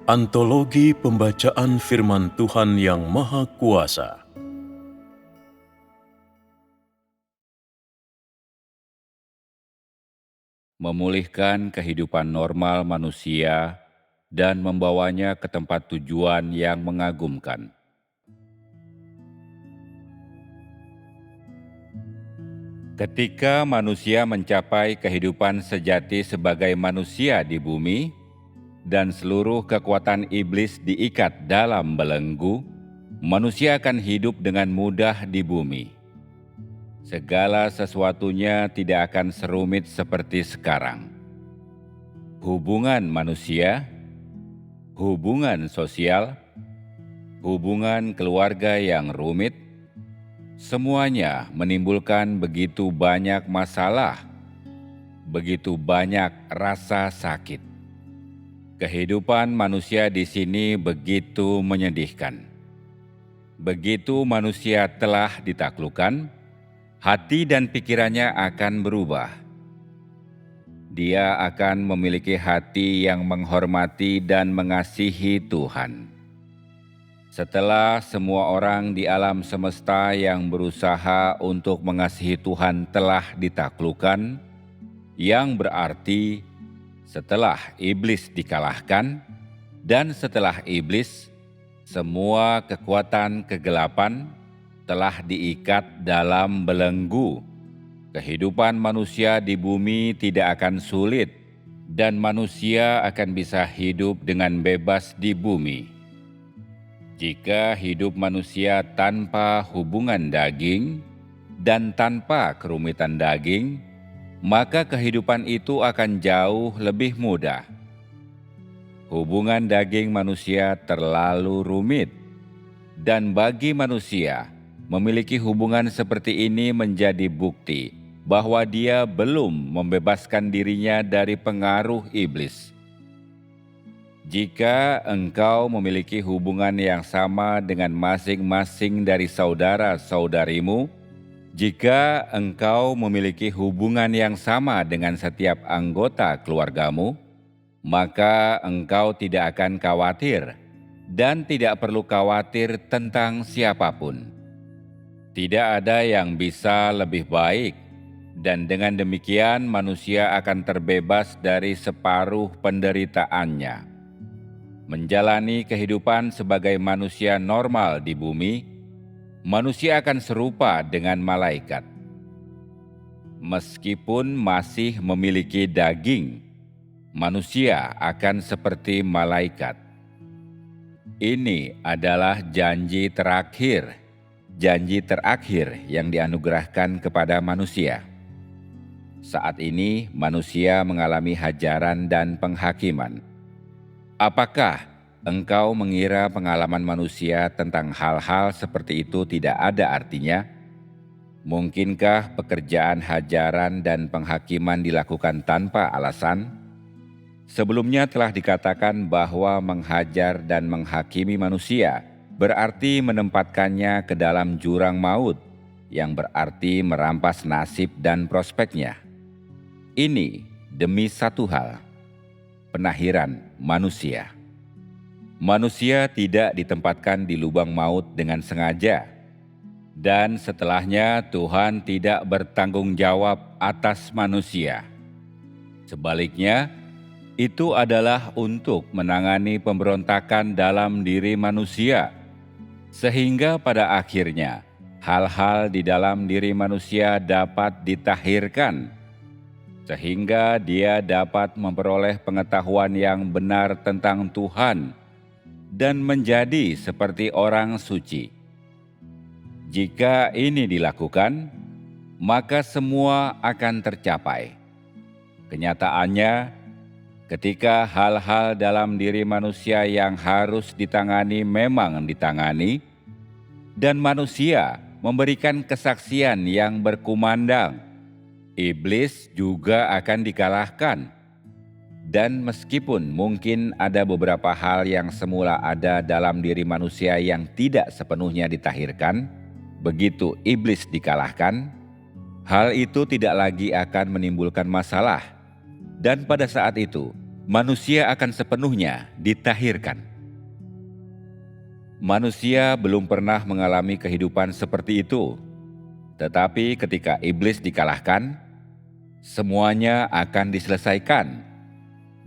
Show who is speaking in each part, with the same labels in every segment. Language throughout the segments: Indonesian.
Speaker 1: Antologi Pembacaan Firman Tuhan yang Maha Kuasa.
Speaker 2: Memulihkan kehidupan normal manusia dan membawanya ke tempat tujuan yang mengagumkan. Ketika manusia mencapai kehidupan sejati sebagai manusia di bumi, dan seluruh kekuatan iblis diikat dalam belenggu, manusia akan hidup dengan mudah di bumi. Segala sesuatunya tidak akan serumit seperti sekarang. Hubungan manusia, hubungan sosial, hubungan keluarga yang rumit, semuanya menimbulkan begitu banyak masalah, begitu banyak rasa sakit. Kehidupan manusia di sini begitu menyedihkan. Begitu manusia telah ditaklukkan, hati dan pikirannya akan berubah. Dia akan memiliki hati yang menghormati dan mengasihi Tuhan. Setelah semua orang di alam semesta yang berusaha untuk mengasihi Tuhan telah ditaklukkan, yang berarti setelah iblis dikalahkan, dan setelah iblis, semua kekuatan kegelapan telah diikat dalam belenggu. Kehidupan manusia di bumi tidak akan sulit, dan manusia akan bisa hidup dengan bebas di bumi. Jika hidup manusia tanpa hubungan daging dan tanpa kerumitan daging, maka kehidupan itu akan jauh lebih mudah. Hubungan daging manusia terlalu rumit, dan bagi manusia, memiliki hubungan seperti ini menjadi bukti bahwa dia belum membebaskan dirinya dari pengaruh iblis. Jika engkau memiliki hubungan yang sama dengan masing-masing dari saudara-saudarimu, jika engkau memiliki hubungan yang sama dengan setiap anggota keluargamu, maka engkau tidak akan khawatir dan tidak perlu khawatir tentang siapapun. Tidak ada yang bisa lebih baik, dan dengan demikian manusia akan terbebas dari separuh penderitaannya. Menjalani kehidupan sebagai manusia normal di bumi, manusia akan serupa dengan malaikat. Meskipun masih memiliki daging, manusia akan seperti malaikat. Ini adalah janji terakhir yang dianugerahkan kepada manusia. Saat ini manusia mengalami hajaran dan penghakiman. Apakah engkau mengira pengalaman manusia tentang hal-hal seperti itu tidak ada artinya? Mungkinkah pekerjaan hajaran dan penghakiman dilakukan tanpa alasan? Sebelumnya telah dikatakan bahwa menghajar dan menghakimi manusia berarti menempatkannya ke dalam jurang maut, yang berarti merampas nasib dan prospeknya. Ini demi satu hal, penahiran manusia. Manusia tidak ditempatkan di lubang maut dengan sengaja, dan setelahnya Tuhan tidak bertanggung jawab atas manusia. Sebaliknya, itu adalah untuk menangani pemberontakan dalam diri manusia, sehingga pada akhirnya hal-hal di dalam diri manusia dapat ditahirkan, sehingga dia dapat memperoleh pengetahuan yang benar tentang Tuhan dan menjadi seperti orang suci. Jika ini dilakukan, maka semua akan tercapai. Kenyataannya, ketika hal-hal dalam diri manusia yang harus ditangani memang ditangani, dan manusia memberikan kesaksian yang berkumandang, iblis juga akan dikalahkan. Dan meskipun mungkin ada beberapa hal yang semula ada dalam diri manusia yang tidak sepenuhnya ditahirkan, begitu iblis dikalahkan, hal itu tidak lagi akan menimbulkan masalah. Dan pada saat itu, manusia akan sepenuhnya ditahirkan. Manusia belum pernah mengalami kehidupan seperti itu, tetapi ketika iblis dikalahkan, semuanya akan diselesaikan,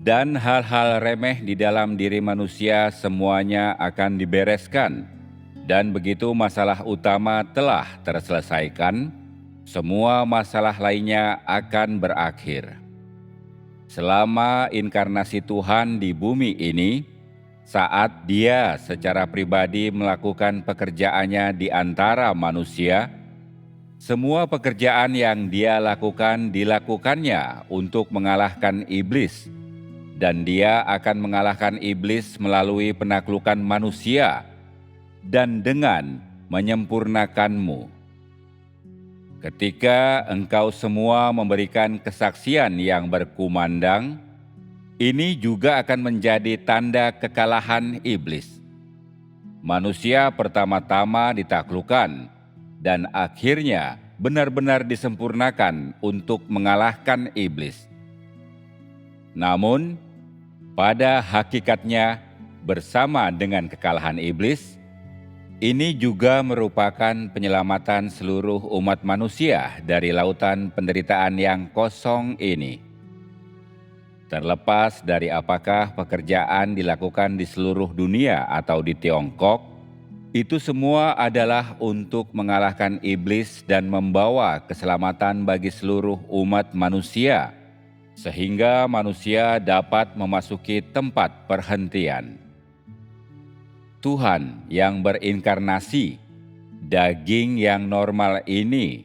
Speaker 2: dan hal-hal remeh di dalam diri manusia semuanya akan dibereskan. Dan begitu masalah utama telah terselesaikan, semua masalah lainnya akan berakhir. Selama inkarnasi Tuhan di bumi ini, saat Dia secara pribadi melakukan pekerjaannya di antara manusia, semua pekerjaan yang Dia lakukan dilakukannya untuk mengalahkan iblis, dan Dia akan mengalahkan iblis melalui penaklukan manusia dan dengan menyempurnakanmu. Ketika engkau semua memberikan kesaksian yang berkumandang, ini juga akan menjadi tanda kekalahan iblis. Manusia pertama-tama ditaklukkan dan akhirnya benar-benar disempurnakan untuk mengalahkan iblis. Namun, pada hakikatnya bersama dengan kekalahan iblis, ini juga merupakan penyelamatan seluruh umat manusia dari lautan penderitaan yang kosong ini. Terlepas dari apakah pekerjaan dilakukan di seluruh dunia atau di Tiongkok, itu semua adalah untuk mengalahkan iblis dan membawa keselamatan bagi seluruh umat manusia, sehingga manusia dapat memasuki tempat perhentian. Tuhan yang berinkarnasi, daging yang normal ini,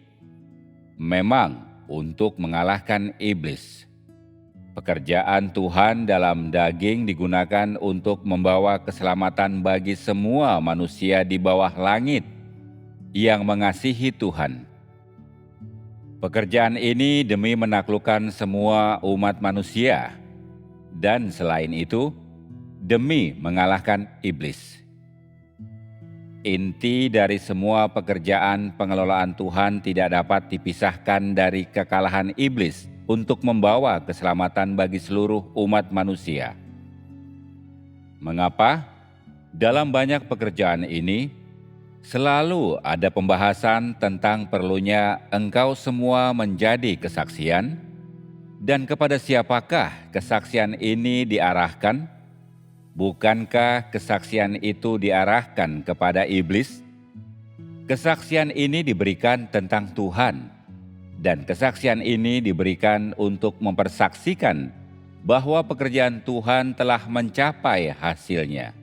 Speaker 2: memang untuk mengalahkan iblis. Pekerjaan Tuhan dalam daging digunakan untuk membawa keselamatan bagi semua manusia di bawah langit yang mengasihi Tuhan. Pekerjaan ini demi menaklukkan semua umat manusia, dan selain itu, demi mengalahkan iblis. Inti dari semua pekerjaan pengelolaan Tuhan tidak dapat dipisahkan dari kekalahan iblis untuk membawa keselamatan bagi seluruh umat manusia. Mengapa? Dalam banyak pekerjaan ini, selalu ada pembahasan tentang perlunya engkau semua menjadi kesaksian, dan kepada siapakah kesaksian ini diarahkan? Bukankah kesaksian itu diarahkan kepada iblis? Kesaksian ini diberikan tentang Tuhan, dan kesaksian ini diberikan untuk mempersaksikan bahwa pekerjaan Tuhan telah mencapai hasilnya.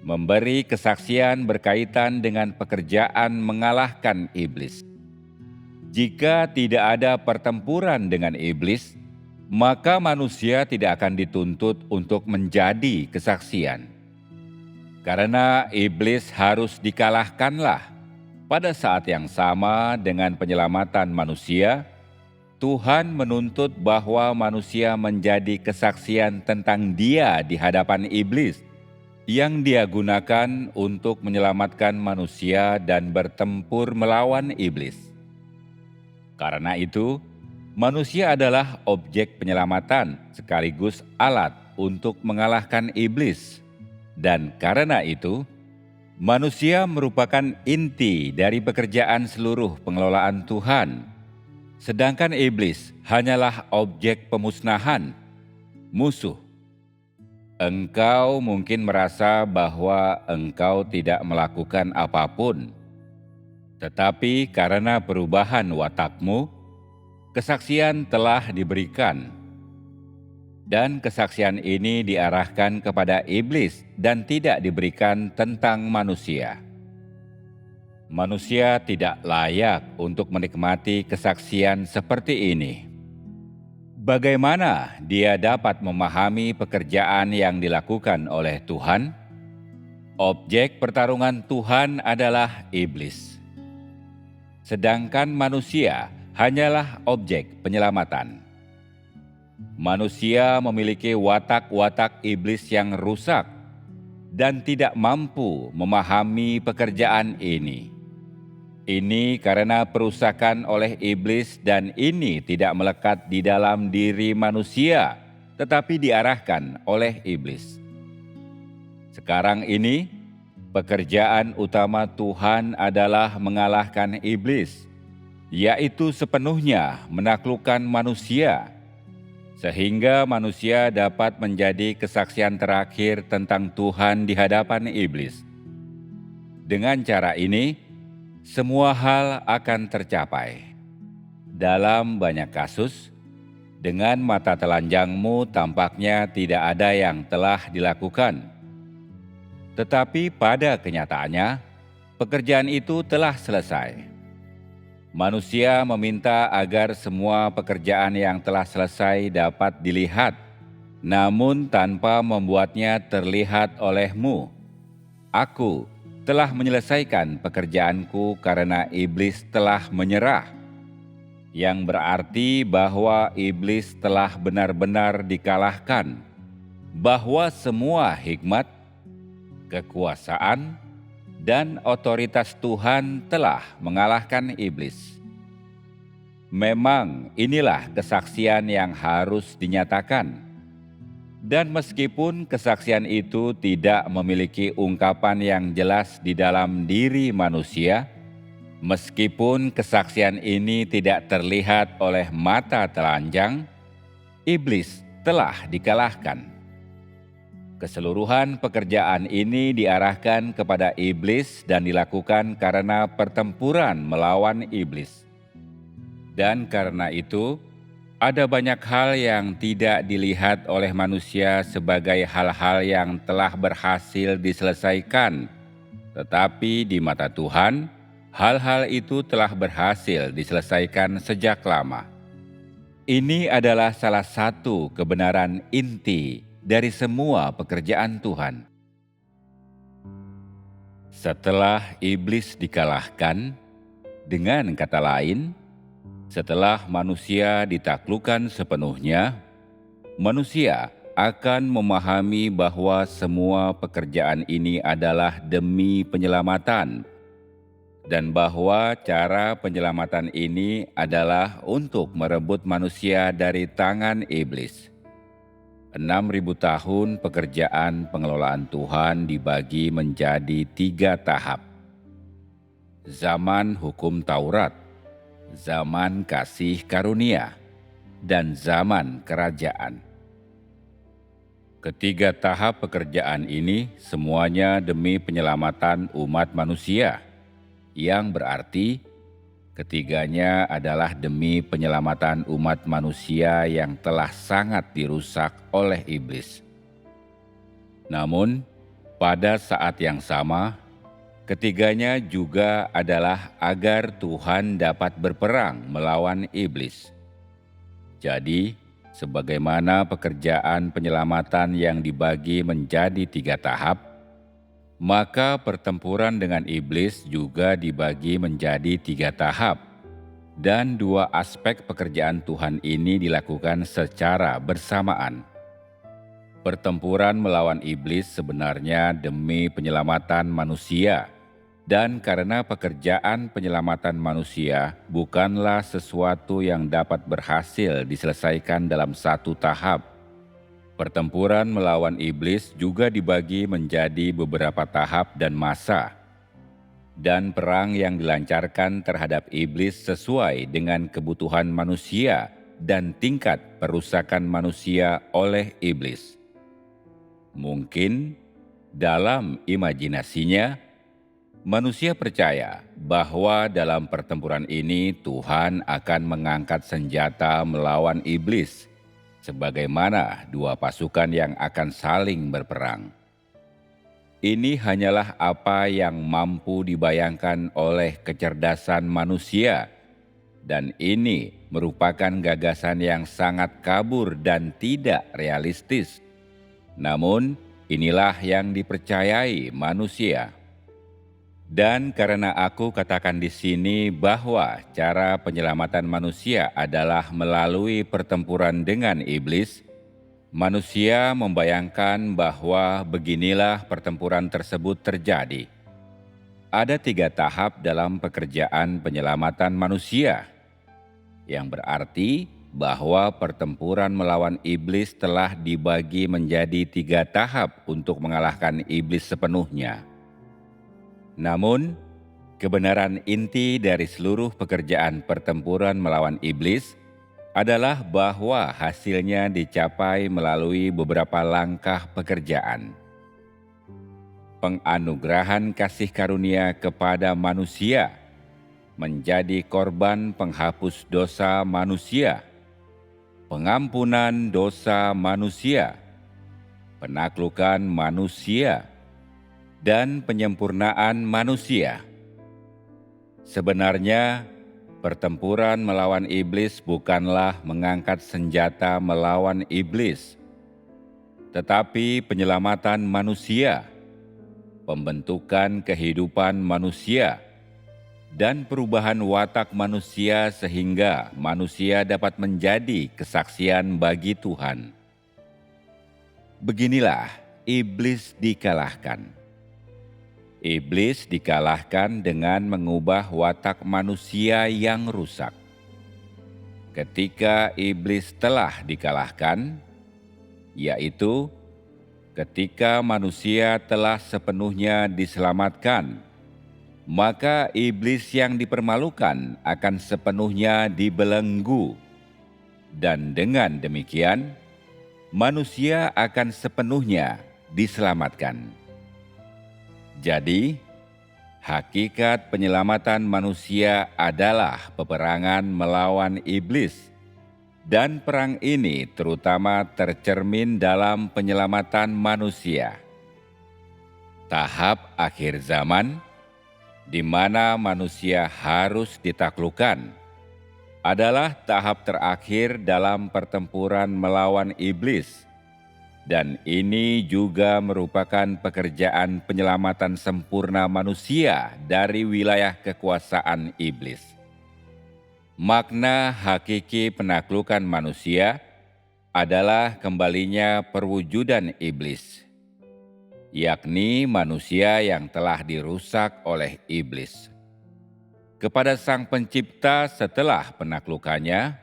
Speaker 2: Memberi kesaksian berkaitan dengan pekerjaan mengalahkan iblis. Jika tidak ada pertempuran dengan iblis, maka manusia tidak akan dituntut untuk menjadi kesaksian. Karena iblis harus dikalahkanlah. Pada saat yang sama dengan penyelamatan manusia, Tuhan menuntut bahwa manusia menjadi kesaksian tentang Dia di hadapan iblis, yang Dia gunakan untuk menyelamatkan manusia dan bertempur melawan iblis. Karena itu, manusia adalah objek penyelamatan sekaligus alat untuk mengalahkan iblis. Dan karena itu, manusia merupakan inti dari pekerjaan seluruh pengelolaan Tuhan. Sedangkan iblis hanyalah objek pemusnahan, musuh. Engkau mungkin merasa bahwa engkau tidak melakukan apapun. Tetapi karena perubahan watakmu, kesaksian telah diberikan, dan kesaksian ini diarahkan kepada iblis dan tidak diberikan tentang manusia. Manusia tidak layak untuk menikmati kesaksian seperti ini. Bagaimana dia dapat memahami pekerjaan yang dilakukan oleh Tuhan? Objek pertarungan Tuhan adalah iblis, sedangkan manusia hanyalah objek penyelamatan. Manusia memiliki watak-watak iblis yang rusak dan tidak mampu memahami pekerjaan ini. Ini karena perusakan oleh iblis, dan ini tidak melekat di dalam diri manusia tetapi diarahkan oleh iblis. Sekarang ini, pekerjaan utama Tuhan adalah mengalahkan iblis, yaitu sepenuhnya menaklukkan manusia, sehingga manusia dapat menjadi kesaksian terakhir tentang Tuhan di hadapan iblis. Dengan cara ini, semua hal akan tercapai. Dalam banyak kasus, dengan mata telanjangmu tampaknya tidak ada yang telah dilakukan. Tetapi pada kenyataannya, pekerjaan itu telah selesai. Manusia meminta agar semua pekerjaan yang telah selesai dapat dilihat, namun tanpa membuatnya terlihat olehmu. Aku telah menyelesaikan pekerjaanku karena iblis telah menyerah, yang berarti bahwa iblis telah benar-benar dikalahkan, bahwa semua hikmat, kekuasaan, dan otoritas Tuhan telah mengalahkan iblis. Memang inilah kesaksian yang harus dinyatakan. Dan meskipun kesaksian itu tidak memiliki ungkapan yang jelas di dalam diri manusia, meskipun kesaksian ini tidak terlihat oleh mata telanjang, iblis telah dikalahkan. Keseluruhan pekerjaan ini diarahkan kepada iblis dan dilakukan karena pertempuran melawan iblis. Dan karena itu, ada banyak hal yang tidak dilihat oleh manusia sebagai hal-hal yang telah berhasil diselesaikan. Tetapi di mata Tuhan, hal-hal itu telah berhasil diselesaikan sejak lama. Ini adalah salah satu kebenaran inti dari semua pekerjaan Tuhan. Setelah iblis dikalahkan, dengan kata lain, setelah manusia ditaklukkan sepenuhnya, manusia akan memahami bahwa semua pekerjaan ini adalah demi penyelamatan, dan bahwa cara penyelamatan ini adalah untuk merebut manusia dari tangan iblis. 6.000 tahun pekerjaan pengelolaan Tuhan dibagi menjadi 3 tahap. Zaman hukum Taurat, zaman kasih karunia, dan zaman kerajaan. Ketiga tahap pekerjaan ini semuanya demi penyelamatan umat manusia, yang berarti ketiganya adalah demi penyelamatan umat manusia yang telah sangat dirusak oleh iblis. Namun, pada saat yang sama, ketiganya juga adalah agar Tuhan dapat berperang melawan iblis. Jadi, sebagaimana pekerjaan penyelamatan yang dibagi menjadi 3 tahap, maka pertempuran dengan iblis juga dibagi menjadi 3 tahap, dan 2 aspek pekerjaan Tuhan ini dilakukan secara bersamaan. Pertempuran melawan iblis sebenarnya demi penyelamatan manusia, dan karena pekerjaan penyelamatan manusia bukanlah sesuatu yang dapat berhasil diselesaikan dalam 1 tahap. Pertempuran melawan iblis juga dibagi menjadi beberapa tahap dan masa. Dan perang yang dilancarkan terhadap iblis sesuai dengan kebutuhan manusia dan tingkat perusakan manusia oleh iblis. Mungkin dalam imajinasinya, manusia percaya bahwa dalam pertempuran ini Tuhan akan mengangkat senjata melawan iblis, sebagaimana 2 pasukan yang akan saling berperang. Ini hanyalah apa yang mampu dibayangkan oleh kecerdasan manusia, dan ini merupakan gagasan yang sangat kabur dan tidak realistis. Namun, inilah yang dipercayai manusia. Dan karena aku katakan di sini bahwa cara penyelamatan manusia adalah melalui pertempuran dengan iblis, manusia membayangkan bahwa beginilah pertempuran tersebut terjadi. Ada 3 tahap dalam pekerjaan penyelamatan manusia, yang berarti bahwa pertempuran melawan iblis telah dibagi menjadi 3 tahap untuk mengalahkan iblis sepenuhnya. Namun, kebenaran inti dari seluruh pekerjaan pertempuran melawan iblis adalah bahwa hasilnya dicapai melalui beberapa langkah pekerjaan. Penganugerahan kasih karunia kepada manusia menjadi korban penghapus dosa manusia, pengampunan dosa manusia, penaklukan manusia, dan penyempurnaan manusia. Sebenarnya, pertempuran melawan iblis bukanlah mengangkat senjata melawan iblis, tetapi penyelamatan manusia, pembentukan kehidupan manusia, dan perubahan watak manusia sehingga manusia dapat menjadi kesaksian bagi Tuhan. Beginilah iblis dikalahkan. Iblis dikalahkan dengan mengubah watak manusia yang rusak. Ketika iblis telah dikalahkan, yaitu ketika manusia telah sepenuhnya diselamatkan, maka iblis yang dipermalukan akan sepenuhnya dibelenggu, dan dengan demikian manusia akan sepenuhnya diselamatkan. Jadi, hakikat penyelamatan manusia adalah peperangan melawan iblis, dan perang ini terutama tercermin dalam penyelamatan manusia. Tahap akhir zaman, di mana manusia harus ditaklukkan, adalah tahap terakhir dalam pertempuran melawan iblis. Dan ini juga merupakan pekerjaan penyelamatan sempurna manusia dari wilayah kekuasaan iblis. Makna hakiki penaklukan manusia adalah kembalinya perwujudan iblis, yakni manusia yang telah dirusak oleh iblis, kepada Sang Pencipta setelah penaklukannya,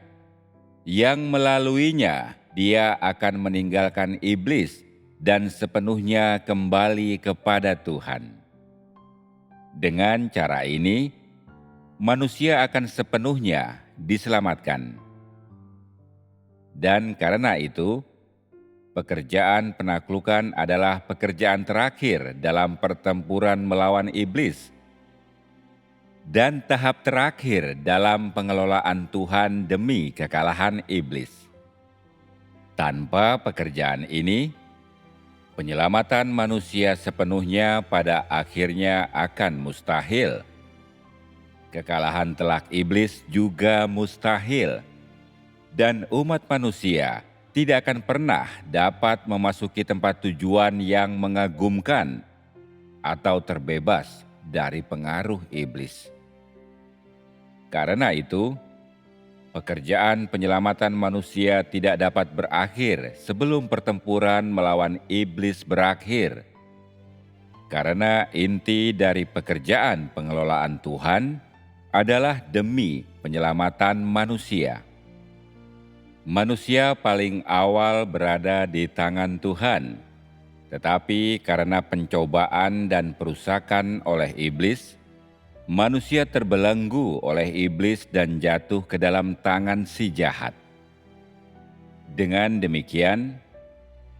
Speaker 2: yang melaluinya Dia akan meninggalkan iblis dan sepenuhnya kembali kepada Tuhan. Dengan cara ini, manusia akan sepenuhnya diselamatkan. Dan karena itu, pekerjaan penaklukan adalah pekerjaan terakhir dalam pertempuran melawan iblis, dan tahap terakhir dalam pengelolaan Tuhan demi kekalahan iblis. Tanpa pekerjaan ini, penyelamatan manusia sepenuhnya pada akhirnya akan mustahil. Kekalahan telak iblis juga mustahil, dan umat manusia tidak akan pernah dapat memasuki tempat tujuan yang mengagumkan atau terbebas dari pengaruh iblis. Karena itu, pekerjaan penyelamatan manusia tidak dapat berakhir sebelum pertempuran melawan iblis berakhir. Karena inti dari pekerjaan pengelolaan Tuhan adalah demi penyelamatan manusia. Manusia paling awal berada di tangan Tuhan, tetapi karena pencobaan dan perusakan oleh iblis, manusia terbelenggu oleh iblis dan jatuh ke dalam tangan si jahat. Dengan demikian,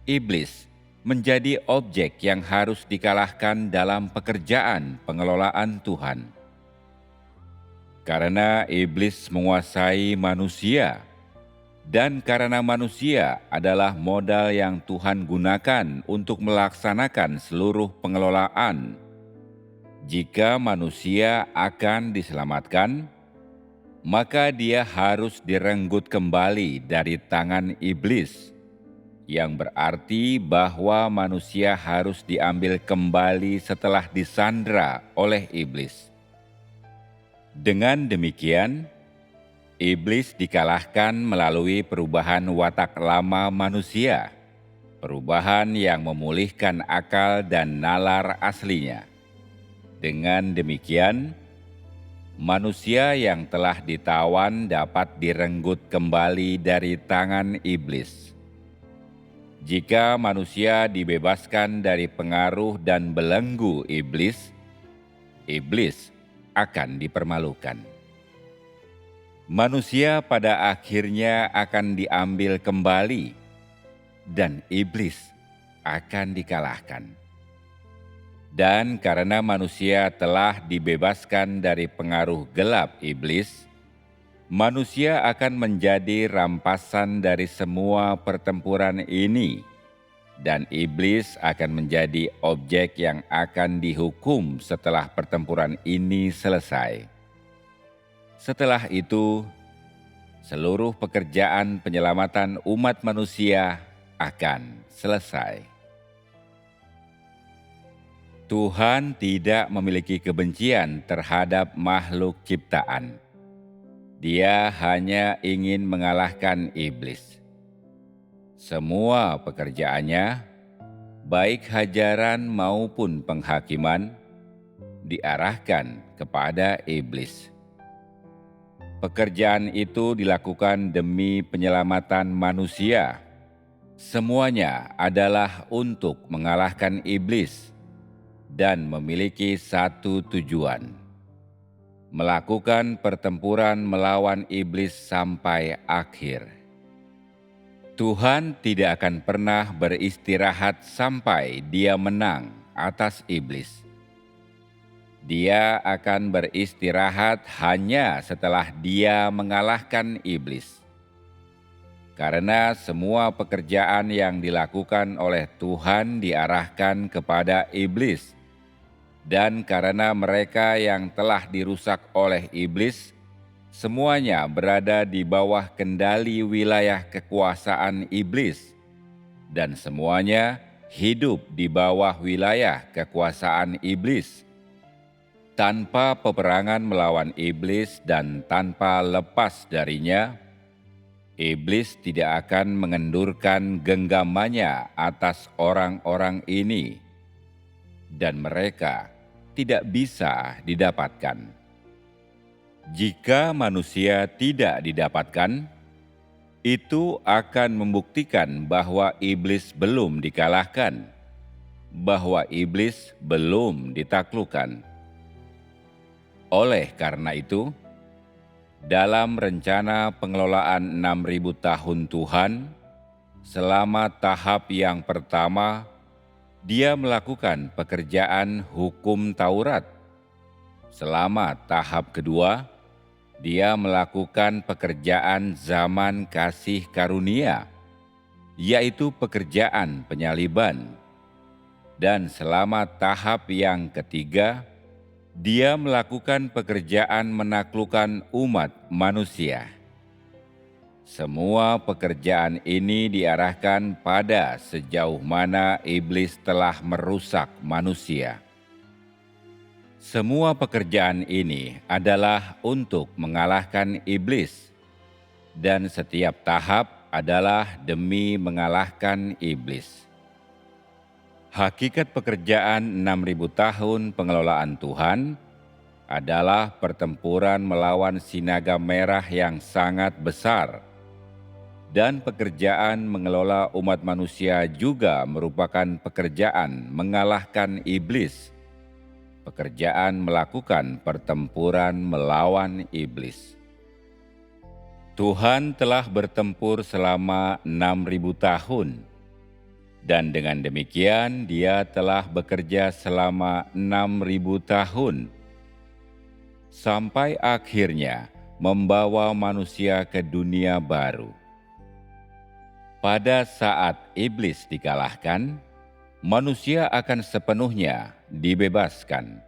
Speaker 2: iblis menjadi objek yang harus dikalahkan dalam pekerjaan pengelolaan Tuhan. Karena iblis menguasai manusia, dan karena manusia adalah modal yang Tuhan gunakan untuk melaksanakan seluruh pengelolaan, jika manusia akan diselamatkan, maka dia harus direnggut kembali dari tangan iblis, yang berarti bahwa manusia harus diambil kembali setelah disandra oleh iblis. Dengan demikian, iblis dikalahkan melalui perubahan watak lama manusia, perubahan yang memulihkan akal dan nalar aslinya. Dengan demikian, Manusia yang telah ditawan dapat direnggut kembali dari tangan iblis. Jika manusia dibebaskan dari pengaruh dan belenggu iblis, iblis akan dipermalukan. Manusia pada akhirnya akan diambil kembali, dan iblis akan dikalahkan. Dan karena manusia telah dibebaskan dari pengaruh gelap iblis, manusia akan menjadi rampasan dari semua pertempuran ini, dan iblis akan menjadi objek yang akan dihukum setelah pertempuran ini selesai. Setelah itu, seluruh pekerjaan penyelamatan umat manusia akan selesai. Tuhan tidak memiliki kebencian terhadap makhluk ciptaan. Dia hanya ingin mengalahkan iblis. Semua pekerjaannya, baik hajaran maupun penghakiman, diarahkan kepada iblis. Pekerjaan itu dilakukan demi penyelamatan manusia. Semuanya adalah untuk mengalahkan iblis dan memiliki satu tujuan: melakukan pertempuran melawan iblis sampai akhir. Tuhan tidak akan pernah beristirahat sampai Dia menang atas iblis. Dia akan beristirahat hanya setelah Dia mengalahkan iblis. Karena semua pekerjaan yang dilakukan oleh Tuhan diarahkan kepada iblis, dan karena mereka yang telah dirusak oleh iblis, semuanya berada di bawah kendali wilayah kekuasaan iblis, dan semuanya hidup di bawah wilayah kekuasaan iblis. Tanpa peperangan melawan iblis dan tanpa lepas darinya, iblis tidak akan mengendurkan genggamannya atas orang-orang ini, dan mereka tidak bisa didapatkan. Jika manusia tidak didapatkan, itu akan membuktikan bahwa iblis belum dikalahkan, bahwa iblis belum ditaklukkan. Oleh karena itu, dalam rencana pengelolaan 6.000 tahun Tuhan, selama tahap yang pertama, Dia melakukan pekerjaan hukum Taurat. Selama tahap kedua, Dia melakukan pekerjaan zaman kasih karunia, yaitu pekerjaan penyaliban. Dan selama tahap yang ketiga, Dia melakukan pekerjaan menaklukkan umat manusia. Semua pekerjaan ini diarahkan pada sejauh mana iblis telah merusak manusia. Semua pekerjaan ini adalah untuk mengalahkan iblis, dan setiap tahap adalah demi mengalahkan iblis. Hakikat pekerjaan 6.000 tahun pengelolaan Tuhan adalah pertempuran melawan sinaga merah yang sangat besar. Dan pekerjaan mengelola umat manusia juga merupakan pekerjaan mengalahkan iblis. Pekerjaan melakukan pertempuran melawan iblis. Tuhan telah bertempur selama 6.000 tahun. Dan dengan demikian Dia telah bekerja selama 6.000 tahun. Sampai akhirnya membawa manusia ke dunia baru. Pada saat iblis dikalahkan, manusia akan sepenuhnya dibebaskan.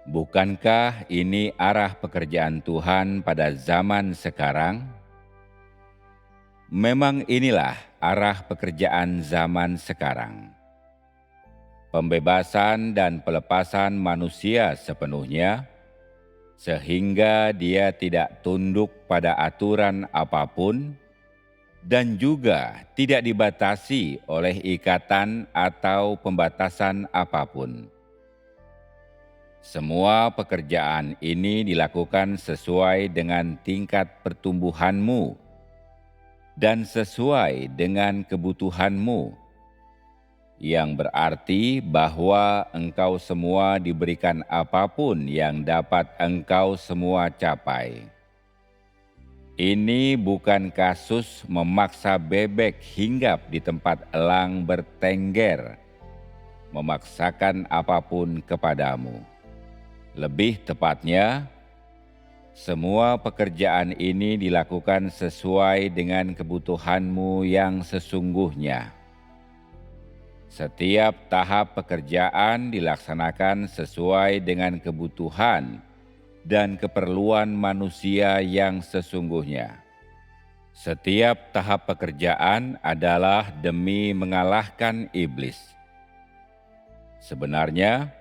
Speaker 2: Bukankah ini arah pekerjaan Tuhan pada zaman sekarang? Memang inilah arah pekerjaan zaman sekarang. Pembebasan dan pelepasan manusia sepenuhnya, sehingga dia tidak tunduk pada aturan apapun, dan juga tidak dibatasi oleh ikatan atau pembatasan apapun. Semua pekerjaan ini dilakukan sesuai dengan tingkat pertumbuhanmu dan sesuai dengan kebutuhanmu, yang berarti bahwa engkau semua diberikan apapun yang dapat engkau semua capai. Ini bukan kasus memaksa bebek hinggap di tempat elang bertengger, memaksakan apapun kepadamu. Lebih tepatnya, semua pekerjaan ini dilakukan sesuai dengan kebutuhanmu yang sesungguhnya. Setiap tahap pekerjaan dilaksanakan sesuai dengan kebutuhan dan keperluan manusia yang sesungguhnya. Setiap tahap pekerjaan adalah demi mengalahkan iblis. Sebenarnya,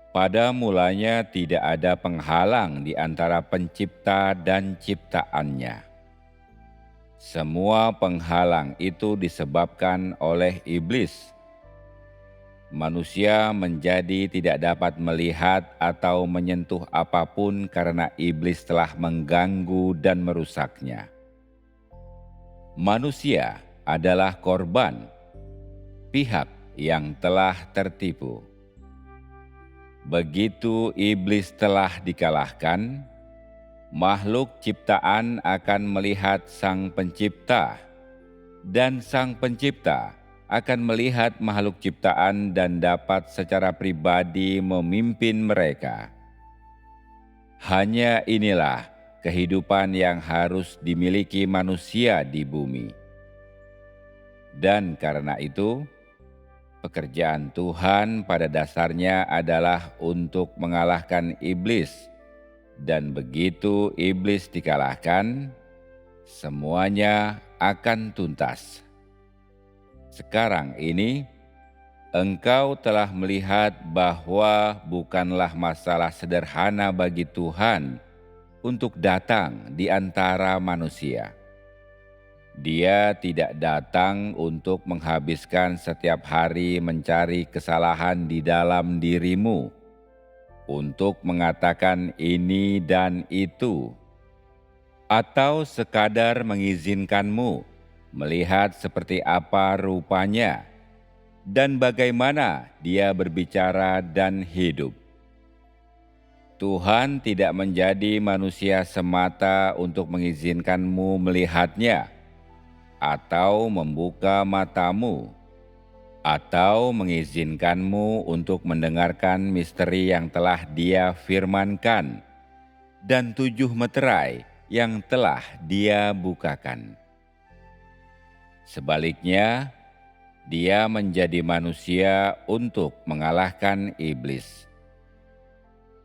Speaker 2: pada mulanya tidak ada penghalang di antara pencipta dan ciptaannya. Semua penghalang itu disebabkan oleh iblis. Manusia menjadi tidak dapat melihat atau menyentuh apapun karena iblis telah mengganggu dan merusaknya. Manusia adalah korban, pihak yang telah tertipu. Begitu iblis telah dikalahkan, makhluk ciptaan akan melihat Sang Pencipta, dan Sang Pencipta akan melihat makhluk ciptaan dan dapat secara pribadi memimpin mereka. Hanya inilah kehidupan yang harus dimiliki manusia di bumi. Dan karena itu, pekerjaan Tuhan pada dasarnya adalah untuk mengalahkan iblis. Dan begitu iblis dikalahkan, semuanya akan tuntas. Sekarang ini, engkau telah melihat bahwa bukanlah masalah sederhana bagi Tuhan untuk datang di antara manusia. Dia tidak datang untuk menghabiskan setiap hari mencari kesalahan di dalam dirimu, untuk mengatakan ini dan itu, atau sekadar mengizinkanmu melihat seperti apa rupanya dan bagaimana dia berbicara dan hidup. Tuhan tidak menjadi manusia semata untuk mengizinkanmu melihatnya, atau membuka matamu, atau mengizinkanmu untuk mendengarkan misteri yang telah Dia firmankan, dan 7 meterai yang telah Dia bukakan. Sebaliknya, Dia menjadi manusia untuk mengalahkan iblis.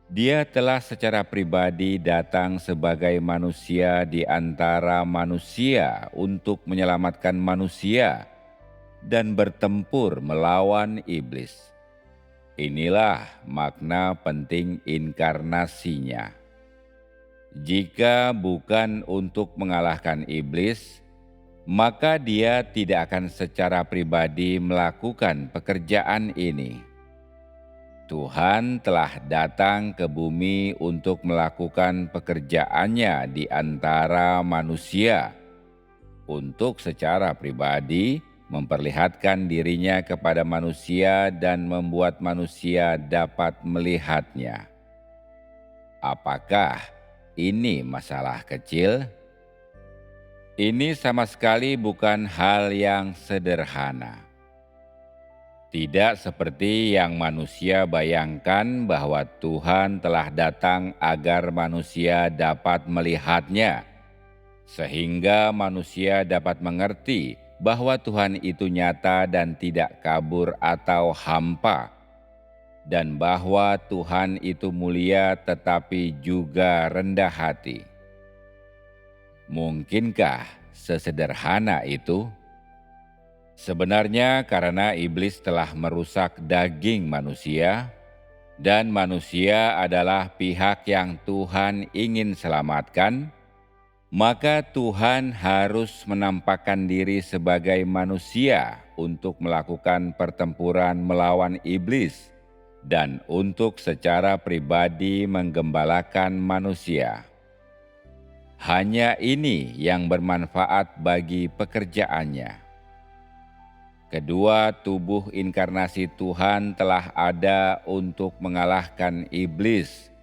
Speaker 2: Dia telah secara pribadi datang sebagai manusia di antara manusia untuk menyelamatkan manusia dan bertempur melawan iblis. Inilah makna penting inkarnasinya. Jika bukan untuk mengalahkan iblis, maka Dia tidak akan secara pribadi melakukan pekerjaan ini. Tuhan telah datang ke bumi untuk melakukan pekerjaannya di antara manusia, untuk secara pribadi memperlihatkan dirinya kepada manusia dan membuat manusia dapat melihatnya. Apakah ini masalah kecil? Ini sama sekali bukan hal yang sederhana. Tidak seperti yang manusia bayangkan bahwa Tuhan telah datang agar manusia dapat melihatnya, sehingga manusia dapat mengerti bahwa Tuhan itu nyata dan tidak kabur atau hampa, dan bahwa Tuhan itu mulia tetapi juga rendah hati. Mungkinkah sesederhana itu? Sebenarnya karena iblis telah merusak daging manusia, dan manusia adalah pihak yang Tuhan ingin selamatkan, maka Tuhan harus menampakkan diri sebagai manusia untuk melakukan pertempuran melawan iblis dan untuk secara pribadi menggembalakan manusia. Hanya ini yang bermanfaat bagi pekerjaannya. Kedua tubuh inkarnasi Tuhan telah ada untuk mengalahkan iblis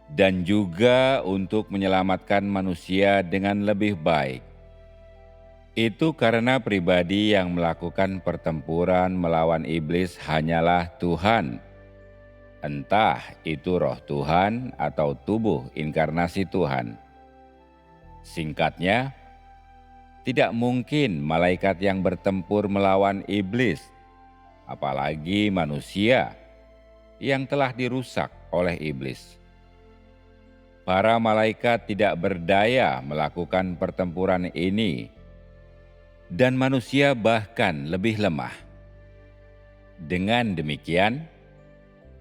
Speaker 2: dan juga untuk menyelamatkan manusia dengan lebih baik. Itu karena pribadi yang melakukan pertempuran melawan iblis hanyalah Tuhan. Entah itu roh Tuhan atau tubuh inkarnasi Tuhan. Singkatnya, tidak mungkin malaikat yang bertempur melawan iblis, apalagi manusia yang telah dirusak oleh iblis. Para malaikat tidak berdaya melakukan pertempuran ini, dan manusia bahkan lebih lemah. Dengan demikian,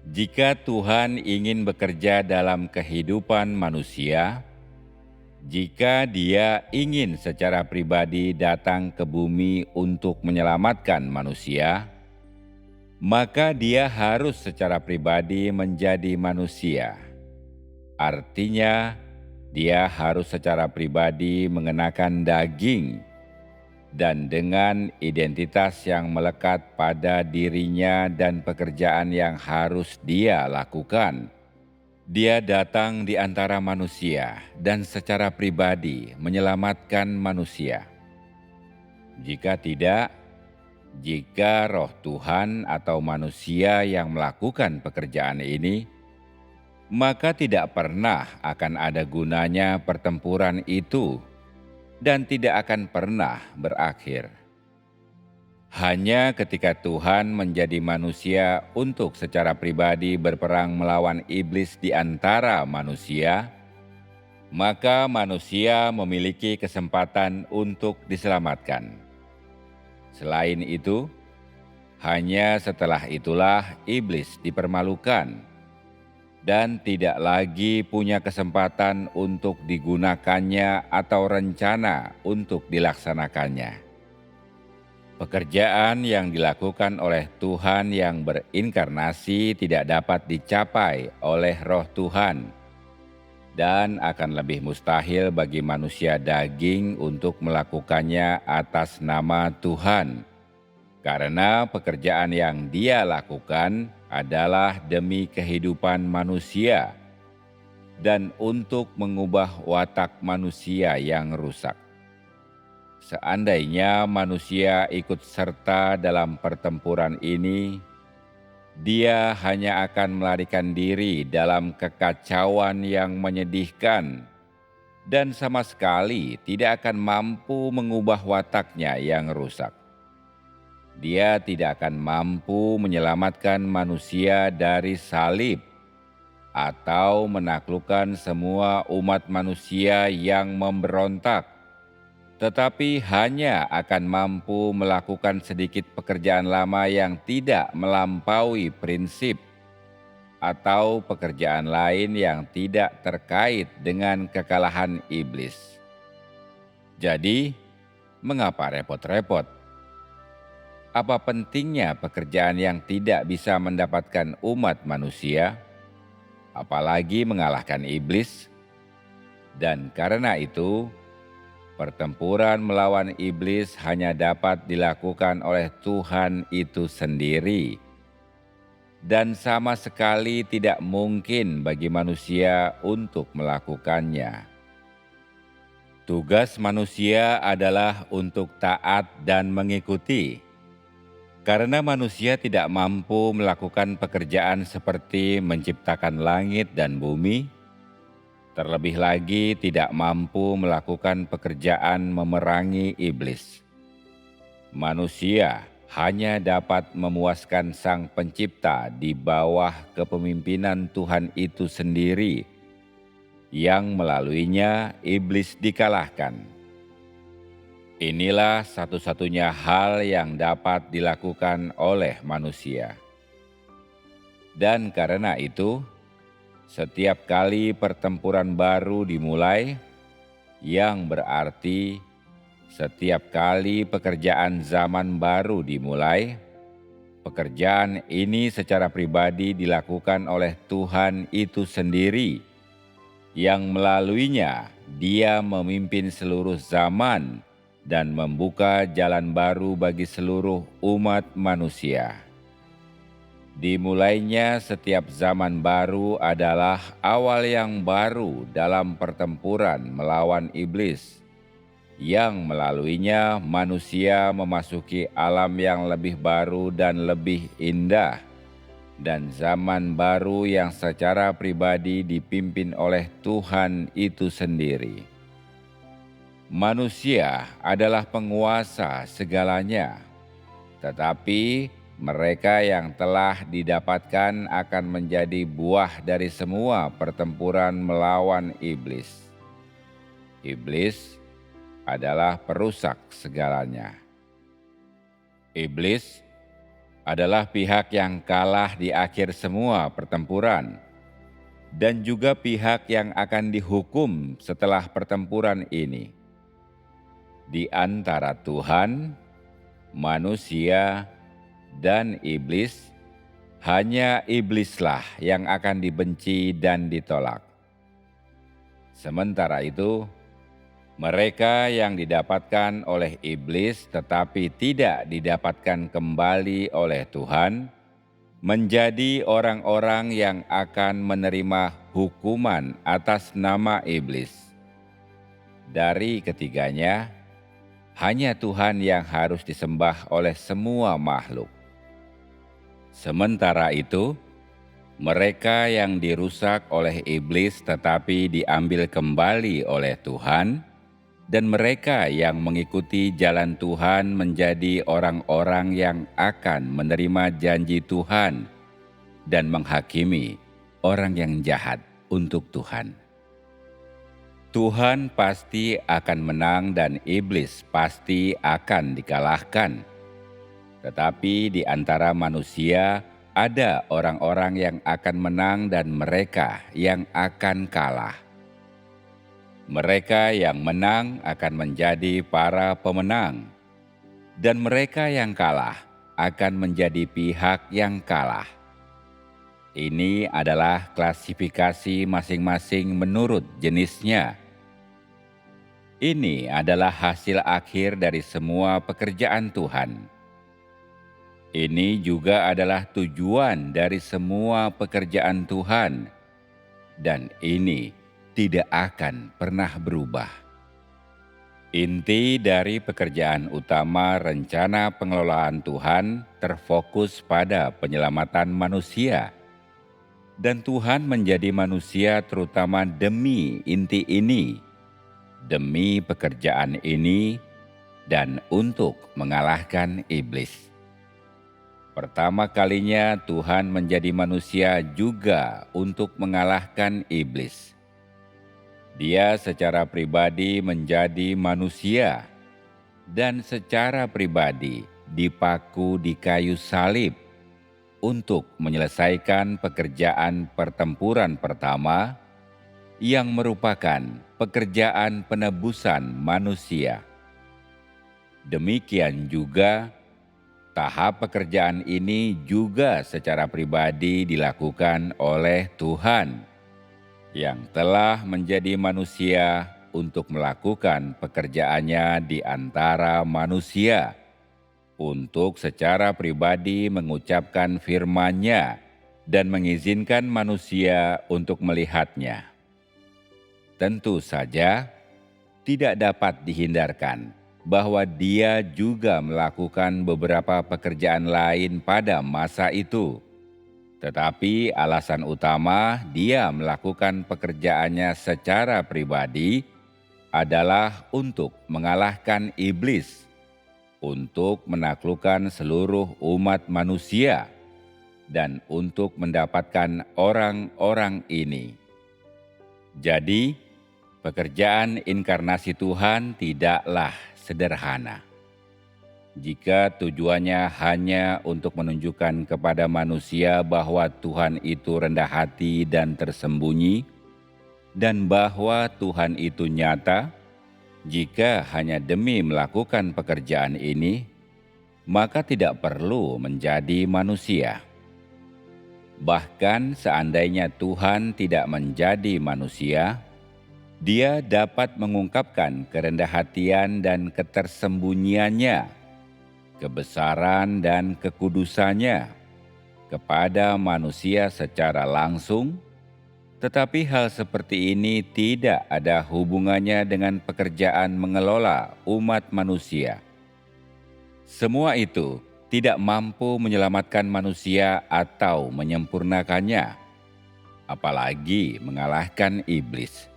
Speaker 2: jika Tuhan ingin bekerja dalam kehidupan manusia, jika Dia ingin secara pribadi datang ke bumi untuk menyelamatkan manusia, maka Dia harus secara pribadi menjadi manusia. Artinya, Dia harus secara pribadi mengenakan daging, dan dengan identitas yang melekat pada dirinya dan pekerjaan yang harus Dia lakukan. Dia datang di antara manusia dan secara pribadi menyelamatkan manusia. Jika tidak, jika roh Tuhan atau manusia yang melakukan pekerjaan ini, maka tidak pernah akan ada gunanya pertempuran itu dan tidak akan pernah berakhir. Hanya ketika Tuhan menjadi manusia untuk secara pribadi berperang melawan iblis di antara manusia, maka manusia memiliki kesempatan untuk diselamatkan. Selain itu, hanya setelah itulah iblis dipermalukan dan tidak lagi punya kesempatan untuk digunakannya atau rencana untuk dilaksanakannya. Pekerjaan yang dilakukan oleh Tuhan yang berinkarnasi tidak dapat dicapai oleh roh Tuhan, dan akan lebih mustahil bagi manusia daging untuk melakukannya atas nama Tuhan, karena pekerjaan yang Dia lakukan adalah demi kehidupan manusia dan untuk mengubah watak manusia yang rusak. Seandainya manusia ikut serta dalam pertempuran ini, dia hanya akan melarikan diri dalam kekacauan yang menyedihkan dan sama sekali tidak akan mampu mengubah wataknya yang rusak. Dia tidak akan mampu menyelamatkan manusia dari salib atau menaklukkan semua umat manusia yang memberontak, tetapi hanya akan mampu melakukan sedikit pekerjaan lama yang tidak melampaui prinsip atau pekerjaan lain yang tidak terkait dengan kekalahan iblis. Jadi, mengapa repot-repot? Apa pentingnya pekerjaan yang tidak bisa mendapatkan umat manusia, apalagi mengalahkan iblis? Dan karena itu, pertempuran melawan iblis hanya dapat dilakukan oleh Tuhan itu sendiri, dan sama sekali tidak mungkin bagi manusia untuk melakukannya. Tugas manusia adalah untuk taat dan mengikuti, karena manusia tidak mampu melakukan pekerjaan seperti menciptakan langit dan bumi. Terlebih lagi tidak mampu melakukan pekerjaan memerangi iblis. Manusia hanya dapat memuaskan Sang Pencipta di bawah kepemimpinan Tuhan itu sendiri, yang melaluinya iblis dikalahkan. Inilah satu-satunya hal yang dapat dilakukan oleh manusia. Dan karena itu, setiap kali pertempuran baru dimulai, yang berarti setiap kali pekerjaan zaman baru dimulai, Pekerjaan ini secara pribadi dilakukan oleh Tuhan itu sendiri, yang melaluinya Dia memimpin seluruh zaman dan membuka jalan baru bagi seluruh umat manusia. Dimulainya setiap zaman baru adalah awal yang baru dalam pertempuran melawan iblis, yang melaluinya manusia memasuki alam yang lebih baru dan lebih indah, dan zaman baru yang secara pribadi dipimpin oleh Tuhan itu sendiri. Manusia adalah penguasa segalanya, tetapi mereka yang telah didapatkan akan menjadi buah dari semua pertempuran melawan iblis. Iblis adalah perusak segalanya. Iblis adalah pihak yang kalah di akhir semua pertempuran, dan juga pihak yang akan dihukum setelah pertempuran ini. Di antara Tuhan, manusia, dan iblis, hanya iblislah yang akan dibenci dan ditolak. Sementara itu, mereka yang didapatkan oleh iblis tetapi tidak didapatkan kembali oleh Tuhan, menjadi orang-orang yang akan menerima hukuman atas nama iblis. Dari ketiganya, hanya Tuhan yang harus disembah oleh semua makhluk. Sementara itu, mereka yang dirusak oleh iblis tetapi diambil kembali oleh Tuhan, dan mereka yang mengikuti jalan Tuhan menjadi orang-orang yang akan menerima janji Tuhan dan menghakimi orang yang jahat untuk Tuhan. Tuhan pasti akan menang dan iblis pasti akan dikalahkan. Tetapi di antara manusia ada orang-orang yang akan menang dan mereka yang akan kalah. Mereka yang menang akan menjadi para pemenang, dan mereka yang kalah akan menjadi pihak yang kalah. Ini adalah klasifikasi masing-masing menurut jenisnya. Ini adalah hasil akhir dari semua pekerjaan Tuhan. Ini juga adalah tujuan dari semua pekerjaan Tuhan, dan ini tidak akan pernah berubah. Inti dari pekerjaan utama rencana pengelolaan Tuhan terfokus pada penyelamatan manusia. Dan Tuhan menjadi manusia terutama demi inti ini, demi pekerjaan ini, dan untuk mengalahkan iblis. Pertama kalinya Tuhan menjadi manusia juga untuk mengalahkan iblis. Dia secara pribadi menjadi manusia dan secara pribadi dipaku di kayu salib untuk menyelesaikan pekerjaan pertempuran pertama yang merupakan pekerjaan penebusan manusia. Demikian juga tahap pekerjaan ini juga secara pribadi dilakukan oleh Tuhan yang telah menjadi manusia untuk melakukan pekerjaannya di antara manusia, untuk secara pribadi mengucapkan firman-Nya dan mengizinkan manusia untuk melihatnya. Tentu saja, tidak dapat dihindarkan bahwa Dia juga melakukan beberapa pekerjaan lain pada masa itu. Tetapi alasan utama Dia melakukan pekerjaannya secara pribadi adalah untuk mengalahkan iblis, untuk menaklukkan seluruh umat manusia, dan untuk mendapatkan orang-orang ini. Jadi, pekerjaan inkarnasi Tuhan tidaklah sederhana. Jika tujuannya hanya untuk menunjukkan kepada manusia bahwa Tuhan itu rendah hati dan tersembunyi, dan bahwa Tuhan itu nyata, jika hanya demi melakukan pekerjaan ini, maka tidak perlu menjadi manusia. Bahkan seandainya Tuhan tidak menjadi manusia, Dia dapat mengungkapkan kerendah hatian dan ketersembunyiannya, kebesaran dan kekudusannya kepada manusia secara langsung, tetapi hal seperti ini tidak ada hubungannya dengan pekerjaan mengelola umat manusia. Semua itu tidak mampu menyelamatkan manusia atau menyempurnakannya, apalagi mengalahkan iblis.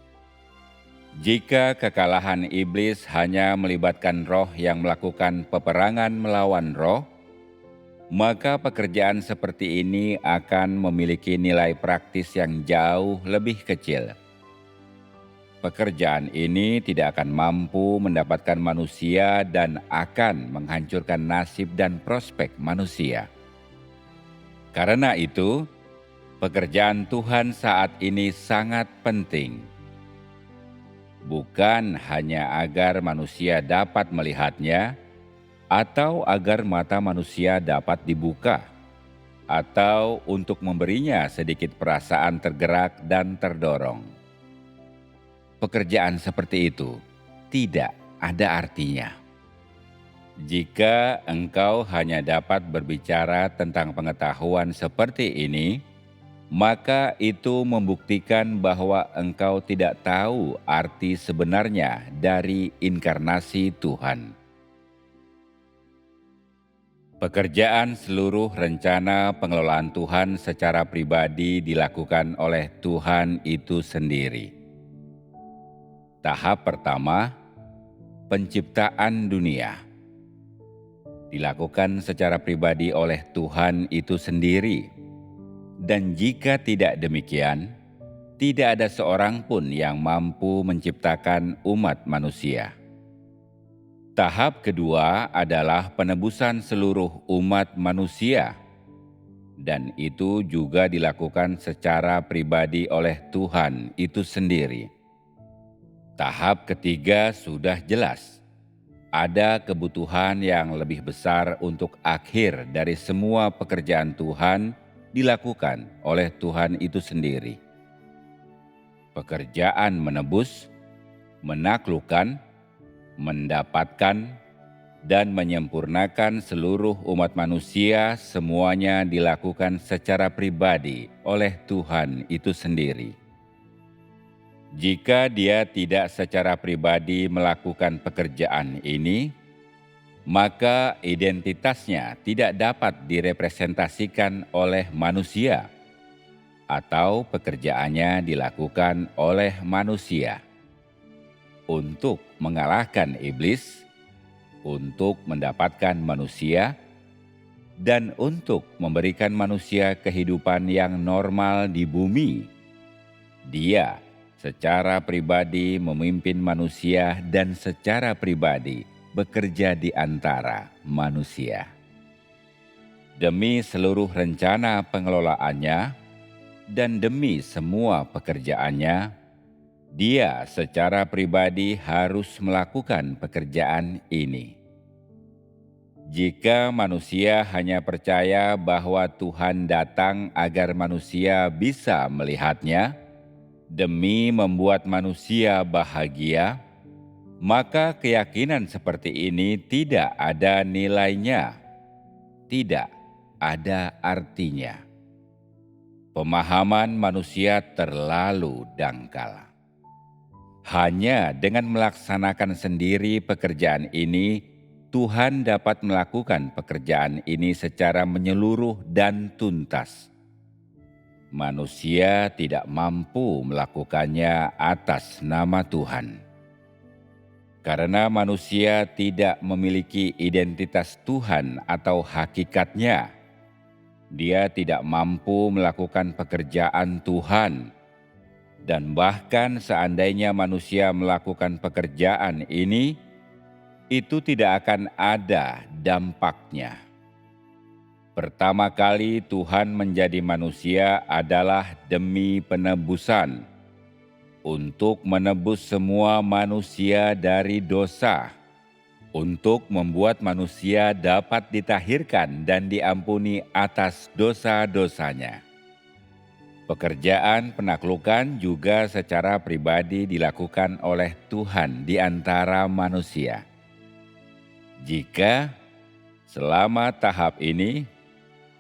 Speaker 2: Jika kekalahan iblis hanya melibatkan roh yang melakukan peperangan melawan roh, maka pekerjaan seperti ini akan memiliki nilai praktis yang jauh lebih kecil. Pekerjaan ini tidak akan mampu mendapatkan manusia dan akan menghancurkan nasib dan prospek manusia. Karena itu, pekerjaan Tuhan saat ini sangat penting. Bukan hanya agar manusia dapat melihatnya, atau agar mata manusia dapat dibuka, atau untuk memberinya sedikit perasaan tergerak dan terdorong. Pekerjaan seperti itu tidak ada artinya jika engkau hanya dapat berbicara tentang pengetahuan seperti ini, maka itu membuktikan bahwa engkau tidak tahu arti sebenarnya dari inkarnasi Tuhan. Pekerjaan seluruh rencana pengelolaan Tuhan secara pribadi dilakukan oleh Tuhan itu sendiri. Tahap pertama, penciptaan dunia, dilakukan secara pribadi oleh Tuhan itu sendiri. Dan jika tidak demikian, tidak ada seorang pun yang mampu menciptakan umat manusia. Tahap kedua adalah penebusan seluruh umat manusia, dan itu juga dilakukan secara pribadi oleh Tuhan itu sendiri. Tahap ketiga sudah jelas. Ada kebutuhan yang lebih besar untuk akhir dari semua pekerjaan Tuhan dilakukan oleh Tuhan itu sendiri. Pekerjaan menebus, menaklukkan, mendapatkan, dan menyempurnakan seluruh umat manusia semuanya dilakukan secara pribadi oleh Tuhan itu sendiri. Jika Dia tidak secara pribadi melakukan pekerjaan ini, maka identitasnya tidak dapat direpresentasikan oleh manusia, atau pekerjaannya dilakukan oleh manusia. Untuk mengalahkan iblis, untuk mendapatkan manusia, dan untuk memberikan manusia kehidupan yang normal di bumi, Dia secara pribadi memimpin manusia dan secara pribadi bekerja di antara manusia. Demi seluruh rencana pengelolaannya dan demi semua pekerjaannya, Dia secara pribadi harus melakukan pekerjaan ini. Jika manusia hanya percaya bahwa Tuhan datang agar manusia bisa melihatnya, demi membuat manusia bahagia, maka keyakinan seperti ini tidak ada nilainya, tidak ada artinya. Pemahaman manusia terlalu dangkal. Hanya dengan melaksanakan sendiri pekerjaan ini, Tuhan dapat melakukan pekerjaan ini secara menyeluruh dan tuntas. Manusia tidak mampu melakukannya atas nama Tuhan. Karena manusia tidak memiliki identitas Tuhan atau hakikatnya, dia tidak mampu melakukan pekerjaan Tuhan. Dan bahkan seandainya manusia melakukan pekerjaan ini, itu tidak akan ada dampaknya. Pertama kali Tuhan menjadi manusia adalah demi penebusan, untuk menebus semua manusia dari dosa. untuk membuat manusia dapat ditahirkan dan diampuni atas dosa-dosanya. Pekerjaan penaklukan juga secara pribadi dilakukan oleh Tuhan di antara manusia. Jika selama tahap ini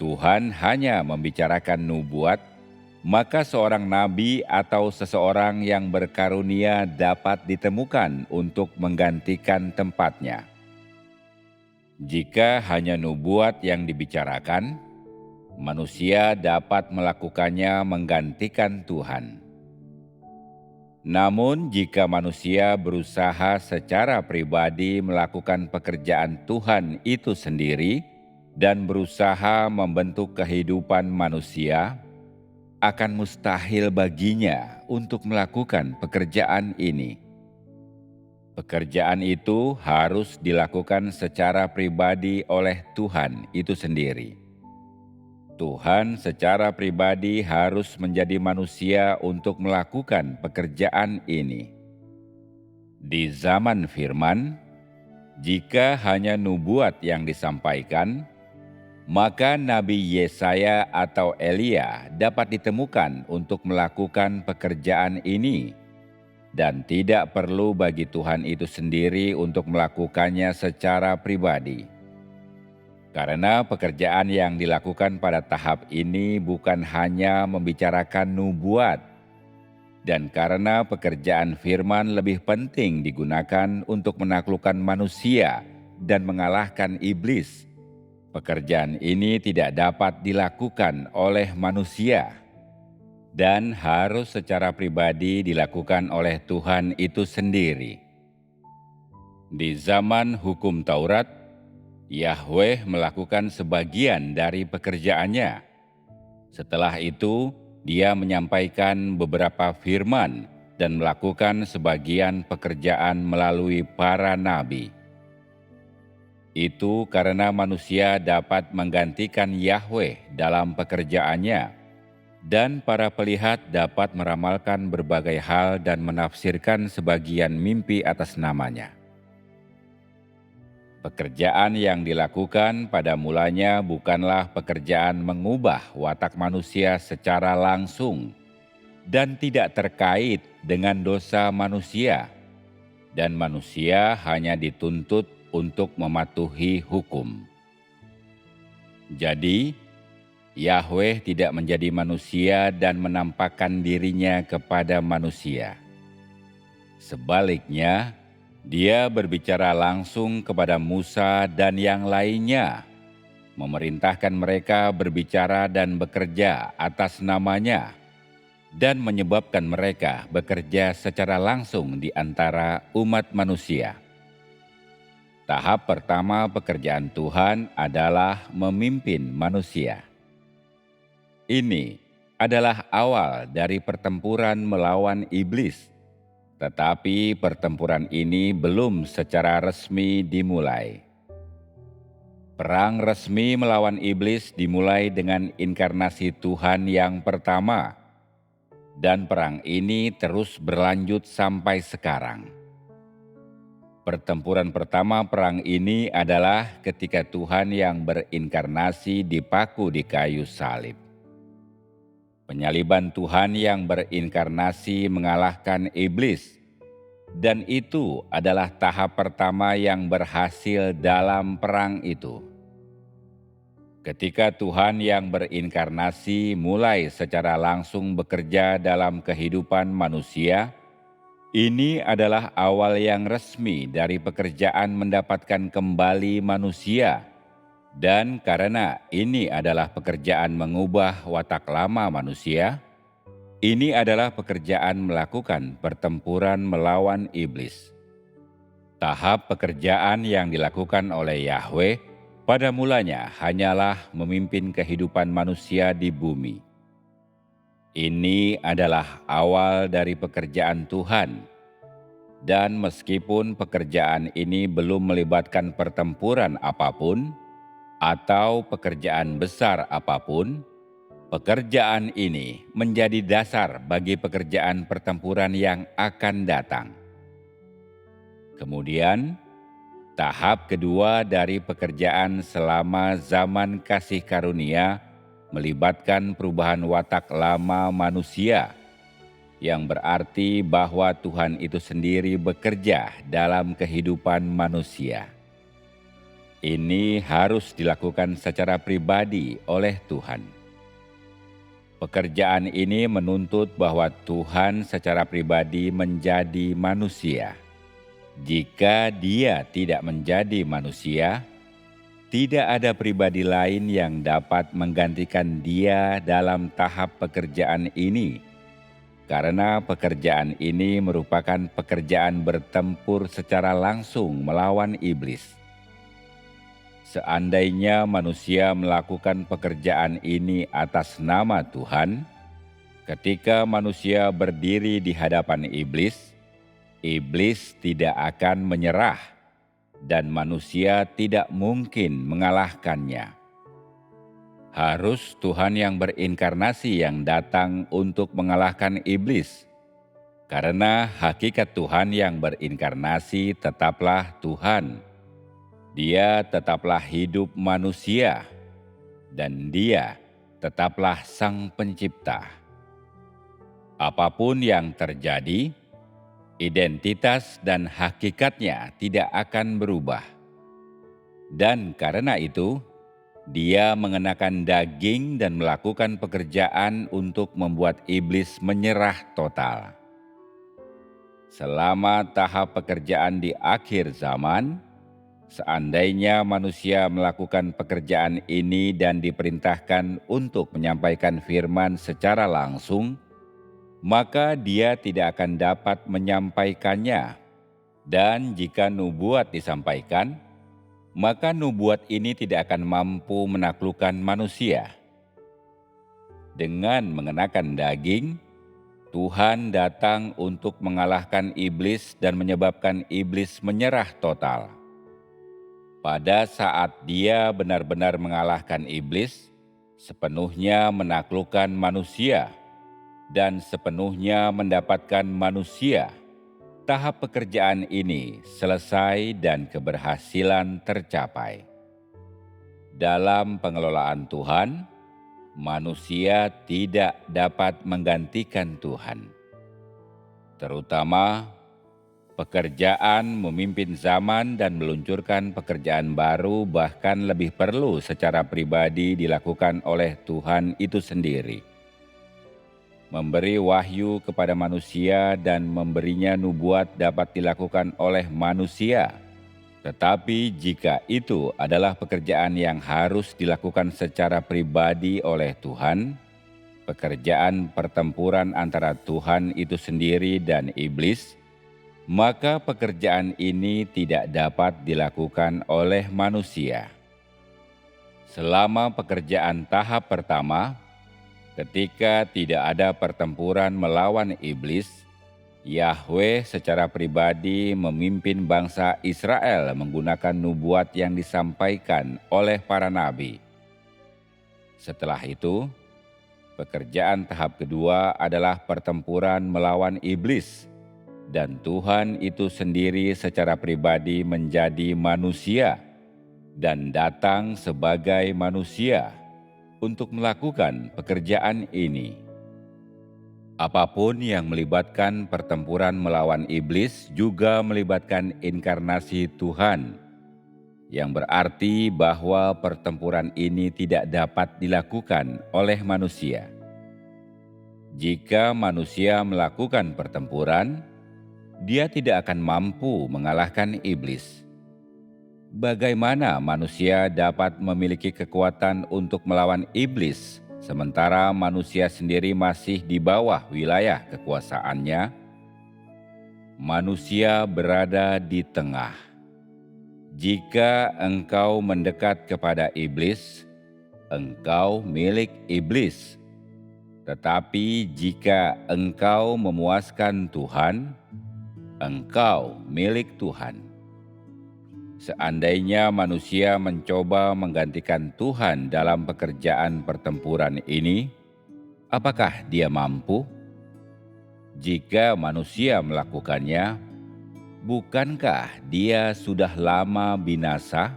Speaker 2: Tuhan hanya membicarakan nubuat, maka seorang nabi atau seseorang yang berkarunia dapat ditemukan untuk menggantikan tempatnya. Jika hanya nubuat yang dibicarakan, manusia dapat melakukannya menggantikan Tuhan. Namun jika manusia berusaha secara pribadi melakukan pekerjaan Tuhan itu sendiri dan berusaha membentuk kehidupan manusia, akan mustahil baginya untuk melakukan pekerjaan ini. Pekerjaan itu harus dilakukan secara pribadi oleh Tuhan itu sendiri. Tuhan secara pribadi harus menjadi manusia untuk melakukan pekerjaan ini. Di zaman firman, jika hanya nubuat yang disampaikan, maka Nabi Yesaya atau Elia dapat ditemukan untuk melakukan pekerjaan ini, dan tidak perlu bagi Tuhan itu sendiri untuk melakukannya secara pribadi. Karena pekerjaan yang dilakukan pada tahap ini bukan hanya membicarakan nubuat, dan karena pekerjaan firman lebih penting digunakan untuk menaklukkan manusia dan mengalahkan iblis, pekerjaan ini tidak dapat dilakukan oleh manusia dan harus secara pribadi dilakukan oleh Tuhan itu sendiri. Di zaman hukum Taurat, Yahweh melakukan sebagian dari pekerjaannya. Setelah itu, Dia menyampaikan beberapa firman dan melakukan sebagian pekerjaan melalui para nabi. Itu karena manusia dapat menggantikan Yahweh dalam pekerjaannya, dan para pelihat dapat meramalkan berbagai hal dan menafsirkan sebagian mimpi atas namanya. Pekerjaan yang dilakukan pada mulanya bukanlah pekerjaan mengubah watak manusia secara langsung dan tidak terkait dengan dosa manusia, dan manusia hanya dituntut untuk mematuhi hukum. Jadi, Yahweh tidak menjadi manusia dan menampakkan dirinya kepada manusia. Sebaliknya, Dia berbicara langsung kepada Musa dan yang lainnya, memerintahkan mereka berbicara dan bekerja atas namanya, dan menyebabkan mereka bekerja secara langsung di antara umat manusia. Tahap pertama pekerjaan Tuhan adalah memimpin manusia. Ini adalah awal dari pertempuran melawan iblis. Tetapi pertempuran ini belum secara resmi dimulai. Perang resmi melawan iblis dimulai dengan inkarnasi Tuhan yang pertama, dan perang ini terus berlanjut sampai sekarang. Pertempuran pertama perang ini adalah ketika Tuhan yang berinkarnasi dipaku di kayu salib. Penyaliban Tuhan yang berinkarnasi mengalahkan iblis, dan itu adalah tahap pertama yang berhasil dalam perang itu. Ketika Tuhan yang berinkarnasi mulai secara langsung bekerja dalam kehidupan manusia, ini adalah awal yang resmi dari pekerjaan mendapatkan kembali manusia. Dan karena ini adalah pekerjaan mengubah watak lama manusia, ini adalah pekerjaan melakukan pertempuran melawan iblis. Tahap pekerjaan yang dilakukan oleh Yahweh pada mulanya hanyalah memimpin kehidupan manusia di bumi. Ini adalah awal dari pekerjaan Tuhan. Dan meskipun pekerjaan ini belum melibatkan pertempuran apapun, atau pekerjaan besar apapun, pekerjaan ini menjadi dasar bagi pekerjaan pertempuran yang akan datang. Kemudian, Tahap kedua dari pekerjaan selama zaman kasih karunia melibatkan perubahan watak lama manusia, yang berarti bahwa Tuhan itu sendiri bekerja dalam kehidupan manusia. Ini harus dilakukan secara pribadi oleh Tuhan. Pekerjaan ini menuntut bahwa Tuhan secara pribadi menjadi manusia. Jika Dia tidak menjadi manusia, tidak ada pribadi lain yang dapat menggantikan Dia dalam tahap pekerjaan ini, karena pekerjaan ini merupakan pekerjaan bertempur secara langsung melawan iblis. Seandainya manusia melakukan pekerjaan ini atas nama Tuhan, ketika manusia berdiri di hadapan iblis, iblis tidak akan menyerah dan manusia tidak mungkin mengalahkannya. Harus Tuhan yang berinkarnasi yang datang untuk mengalahkan iblis, karena hakikat Tuhan yang berinkarnasi tetaplah Tuhan. Dia tetaplah hidup manusia, dan Dia tetaplah Sang Pencipta. Apapun yang terjadi, identitas dan hakikatnya tidak akan berubah. Dan karena itu, Dia mengenakan daging dan melakukan pekerjaan untuk membuat iblis menyerah total. Selama tahap pekerjaan di akhir zaman, seandainya manusia melakukan pekerjaan ini dan diperintahkan untuk menyampaikan firman secara langsung, maka dia tidak akan dapat menyampaikannya. Dan jika nubuat disampaikan, maka nubuat ini tidak akan mampu menaklukkan manusia. Dengan mengenakan daging, Tuhan datang untuk mengalahkan iblis dan menyebabkan iblis menyerah total. Pada saat Dia benar-benar mengalahkan iblis, sepenuhnya menaklukkan manusia, dan sepenuhnya mendapatkan manusia, tahap pekerjaan ini selesai dan keberhasilan tercapai. Dalam pengelolaan Tuhan, manusia tidak dapat menggantikan Tuhan. Terutama pekerjaan memimpin zaman dan meluncurkan pekerjaan baru bahkan lebih perlu secara pribadi dilakukan oleh Tuhan itu sendiri. Memberi wahyu kepada manusia dan memberinya nubuat dapat dilakukan oleh manusia. Tetapi jika itu adalah pekerjaan yang harus dilakukan secara pribadi oleh Tuhan, pekerjaan pertempuran antara Tuhan itu sendiri dan iblis, maka pekerjaan ini tidak dapat dilakukan oleh manusia. Selama pekerjaan tahap pertama, ketika tidak ada pertempuran melawan iblis, Yahweh secara pribadi memimpin bangsa Israel menggunakan nubuat yang disampaikan oleh para nabi. Setelah itu, pekerjaan tahap kedua adalah pertempuran melawan iblis, dan Tuhan itu sendiri secara pribadi menjadi manusia dan datang sebagai manusia untuk melakukan pekerjaan ini. Apapun yang melibatkan pertempuran melawan iblis juga melibatkan inkarnasi Tuhan, yang berarti bahwa pertempuran ini tidak dapat dilakukan oleh manusia. Jika manusia melakukan pertempuran, dia tidak akan mampu mengalahkan iblis. Bagaimana manusia dapat memiliki kekuatan untuk melawan iblis, sementara manusia sendiri masih di bawah wilayah kekuasaannya? Manusia berada di tengah. Jika engkau mendekat kepada iblis, engkau milik iblis. Tetapi jika engkau memuaskan Tuhan, engkau milik Tuhan. Seandainya manusia mencoba menggantikan Tuhan dalam pekerjaan pertempuran ini, apakah dia mampu? Jika manusia melakukannya, Bukankah dia sudah lama binasa?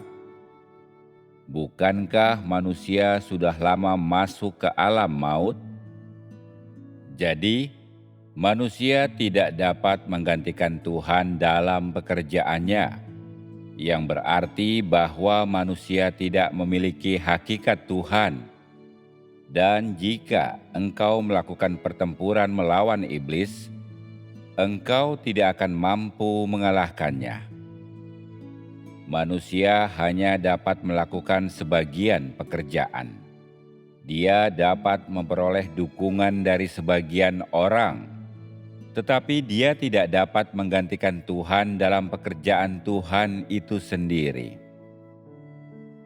Speaker 2: Bukankah manusia sudah lama masuk ke alam maut? Jadi, manusia tidak dapat menggantikan Tuhan dalam pekerjaannya, yang berarti bahwa manusia tidak memiliki hakikat Tuhan. Dan jika engkau melakukan pertempuran melawan iblis, engkau tidak akan mampu mengalahkannya. Manusia hanya dapat melakukan sebagian pekerjaan. Dia dapat memperoleh dukungan dari sebagian orang, tetapi dia tidak dapat menggantikan Tuhan dalam pekerjaan Tuhan itu sendiri.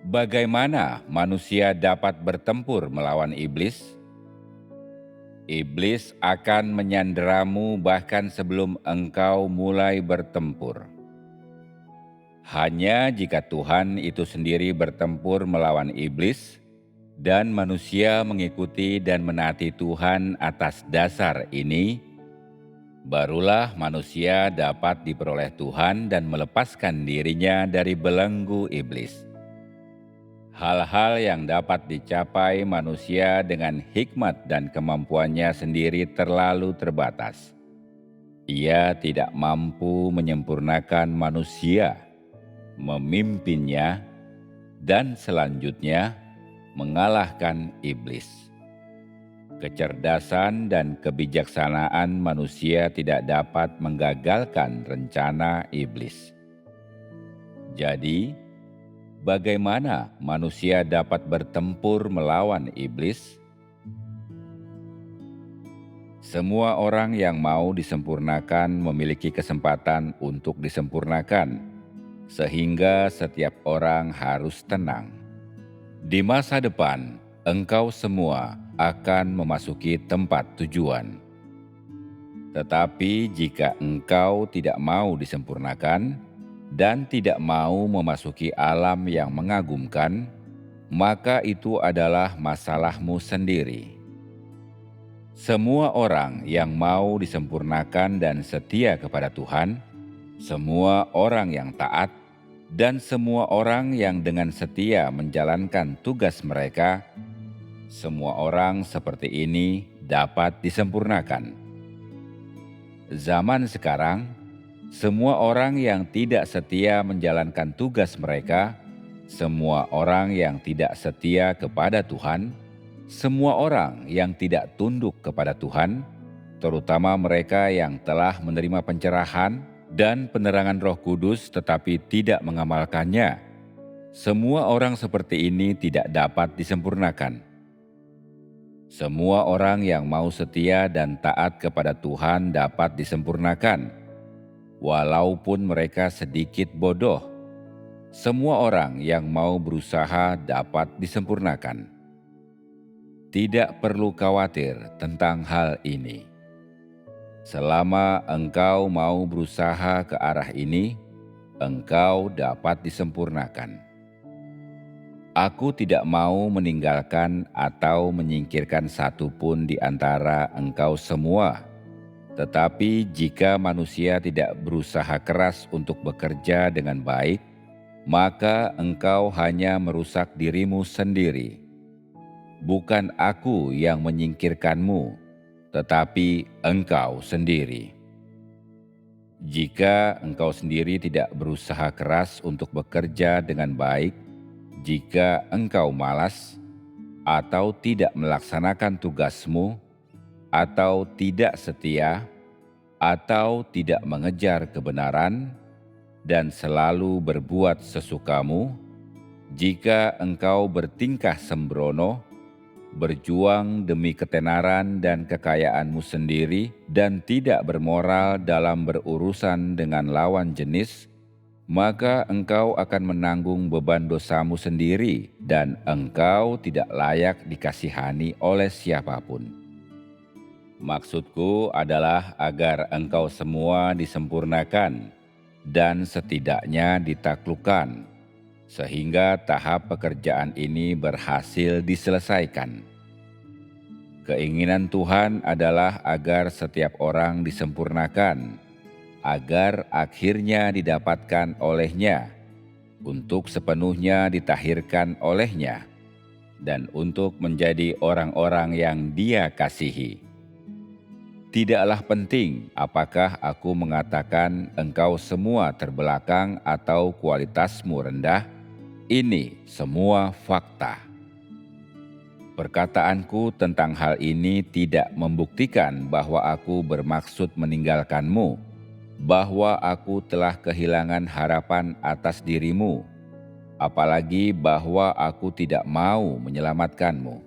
Speaker 2: Bagaimana manusia dapat bertempur melawan iblis? Iblis akan menyanderamu bahkan sebelum engkau mulai bertempur. Hanya jika Tuhan itu sendiri bertempur melawan iblis, dan manusia mengikuti dan menaati Tuhan atas dasar ini, barulah manusia dapat diperoleh Tuhan dan melepaskan dirinya dari belenggu iblis. Hal-hal yang dapat dicapai manusia dengan hikmat dan kemampuannya sendiri terlalu terbatas. Ia tidak mampu menyempurnakan manusia, memimpinnya, dan selanjutnya mengalahkan iblis. Kecerdasan dan kebijaksanaan manusia tidak dapat menggagalkan rencana iblis. Jadi, bagaimana manusia dapat bertempur melawan iblis? Semua orang yang mau disempurnakan memiliki kesempatan untuk disempurnakan, sehingga setiap orang harus tenang. Di masa depan, engkau semua akan memasuki tempat tujuan. Tetapi jika engkau tidak mau disempurnakan dan tidak mau memasuki alam yang mengagumkan, maka itu adalah masalahmu sendiri. Semua orang yang mau disempurnakan dan setia kepada Tuhan, semua orang yang taat, dan semua orang yang dengan setia menjalankan tugas mereka, semua orang seperti ini dapat disempurnakan. Zaman sekarang, semua orang yang tidak setia menjalankan tugas mereka, semua orang yang tidak setia kepada Tuhan, semua orang yang tidak tunduk kepada Tuhan, terutama mereka yang telah menerima pencerahan dan penerangan Roh Kudus tetapi tidak mengamalkannya, semua orang seperti ini tidak dapat disempurnakan. Semua orang yang mau setia dan taat kepada Tuhan dapat disempurnakan, walaupun mereka sedikit bodoh. Semua orang yang mau berusaha dapat disempurnakan. Tidak perlu khawatir tentang hal ini. Selama engkau mau berusaha ke arah ini, engkau dapat disempurnakan. Aku tidak mau meninggalkan atau menyingkirkan satu pun di antara engkau semua. Tetapi jika manusia tidak berusaha keras untuk bekerja dengan baik, maka engkau hanya merusak dirimu sendiri. Bukan aku yang menyingkirkanmu, tetapi engkau sendiri. Jika engkau sendiri tidak berusaha keras untuk bekerja dengan baik, jika engkau malas, atau tidak melaksanakan tugasmu, atau tidak setia, atau tidak mengejar kebenaran, dan selalu berbuat sesukamu, jika engkau bertingkah sembrono, berjuang demi ketenaran dan kekayaanmu sendiri, dan tidak bermoral dalam berurusan dengan lawan jenis, maka engkau akan menanggung beban dosamu sendiri, dan engkau tidak layak dikasihani oleh siapapun. Maksudku adalah agar engkau semua disempurnakan, dan setidaknya ditaklukkan, sehingga tahap pekerjaan ini berhasil diselesaikan. Keinginan Tuhan adalah agar setiap orang disempurnakan, agar akhirnya didapatkan olehnya, untuk sepenuhnya ditahirkan olehnya, dan untuk menjadi orang-orang yang Dia kasihi. Tidaklah penting apakah aku mengatakan engkau semua terbelakang atau kualitasmu rendah, ini semua fakta. Perkataanku tentang hal ini tidak membuktikan bahwa aku bermaksud meninggalkanmu, bahwa aku telah kehilangan harapan atas dirimu, apalagi bahwa aku tidak mau menyelamatkanmu.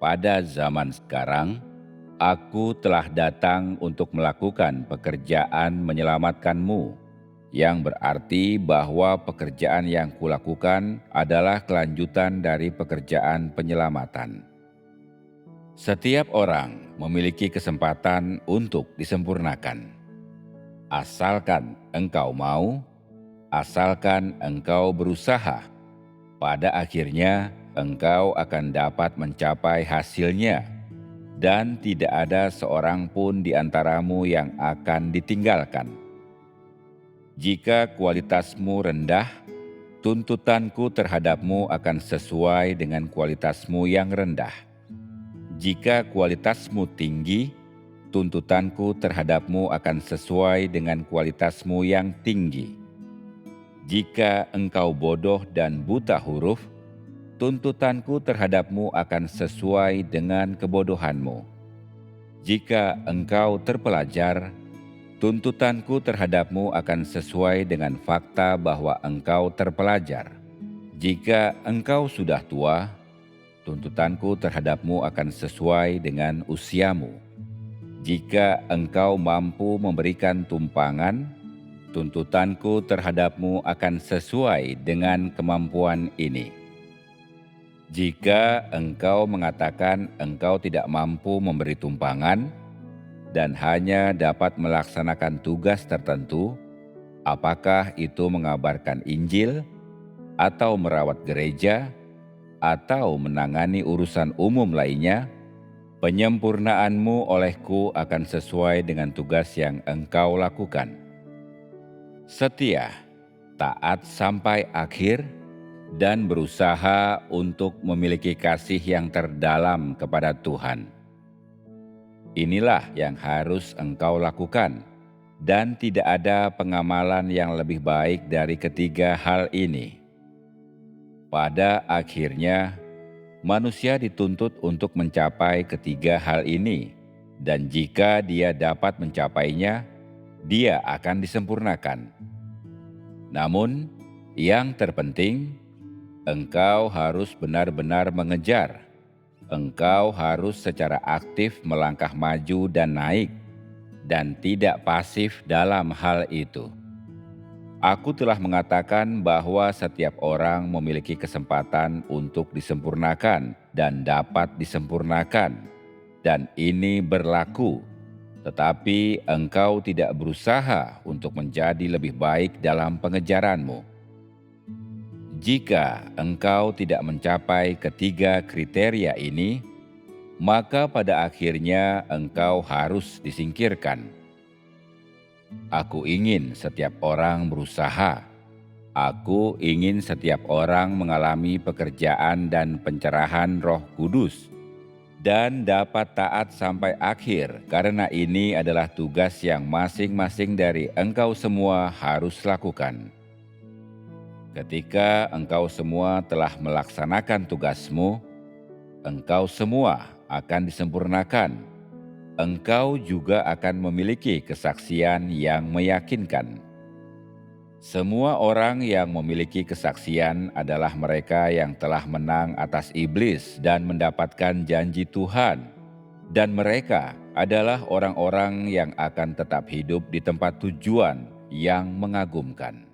Speaker 2: Pada zaman sekarang, aku telah datang untuk melakukan pekerjaan menyelamatkanmu, yang berarti bahwa pekerjaan yang kulakukan adalah kelanjutan dari pekerjaan penyelamatan. Setiap orang memiliki kesempatan untuk disempurnakan. Asalkan engkau mau, asalkan engkau berusaha, pada akhirnya engkau akan dapat mencapai hasilnya, dan tidak ada seorang pun di antaramu yang akan ditinggalkan. Jika kualitasmu rendah, tuntutanku terhadapmu akan sesuai dengan kualitasmu yang rendah. Jika kualitasmu tinggi, tuntutanku terhadapmu akan sesuai dengan kualitasmu yang tinggi. Jika engkau bodoh dan buta huruf, tuntutanku terhadapmu akan sesuai dengan kebodohanmu. Jika engkau terpelajar, tuntutanku terhadapmu akan sesuai dengan fakta bahwa engkau terpelajar. Jika engkau sudah tua, tuntutanku terhadapmu akan sesuai dengan usiamu. Jika engkau mampu memberikan tumpangan, tuntutanku terhadapmu akan sesuai dengan kemampuan ini. Jika engkau mengatakan engkau tidak mampu memberi tumpangan, dan hanya dapat melaksanakan tugas tertentu, apakah itu mengabarkan Injil, atau merawat gereja, atau menangani urusan umum lainnya, penyempurnaanmu olehku akan sesuai dengan tugas yang engkau lakukan. Setia, taat sampai akhir, dan berusaha untuk memiliki kasih yang terdalam kepada Tuhan. Inilah yang harus engkau lakukan, dan tidak ada pengamalan yang lebih baik dari ketiga hal ini. Pada akhirnya, manusia dituntut untuk mencapai ketiga hal ini, dan jika dia dapat mencapainya, dia akan disempurnakan. Namun, yang terpenting, engkau harus benar-benar mengejar. Engkau harus secara aktif melangkah maju dan naik, dan tidak pasif dalam hal itu. Aku telah mengatakan bahwa setiap orang memiliki kesempatan untuk disempurnakan dan dapat disempurnakan, dan ini berlaku, tetapi engkau tidak berusaha untuk menjadi lebih baik dalam pengejaranmu. Jika engkau tidak mencapai ketiga kriteria ini, maka pada akhirnya engkau harus disingkirkan. Aku ingin setiap orang berusaha. Aku ingin setiap orang mengalami pekerjaan dan pencerahan Roh Kudus, dan dapat taat sampai akhir, karena ini adalah tugas yang masing-masing dari engkau semua harus lakukan. Ketika engkau semua telah melaksanakan tugasmu, engkau semua akan disempurnakan. Engkau juga akan memiliki kesaksian yang meyakinkan. Semua orang yang memiliki kesaksian adalah mereka yang telah menang atas iblis dan mendapatkan janji Tuhan, dan mereka adalah orang-orang yang akan tetap hidup di tempat tujuan yang mengagumkan.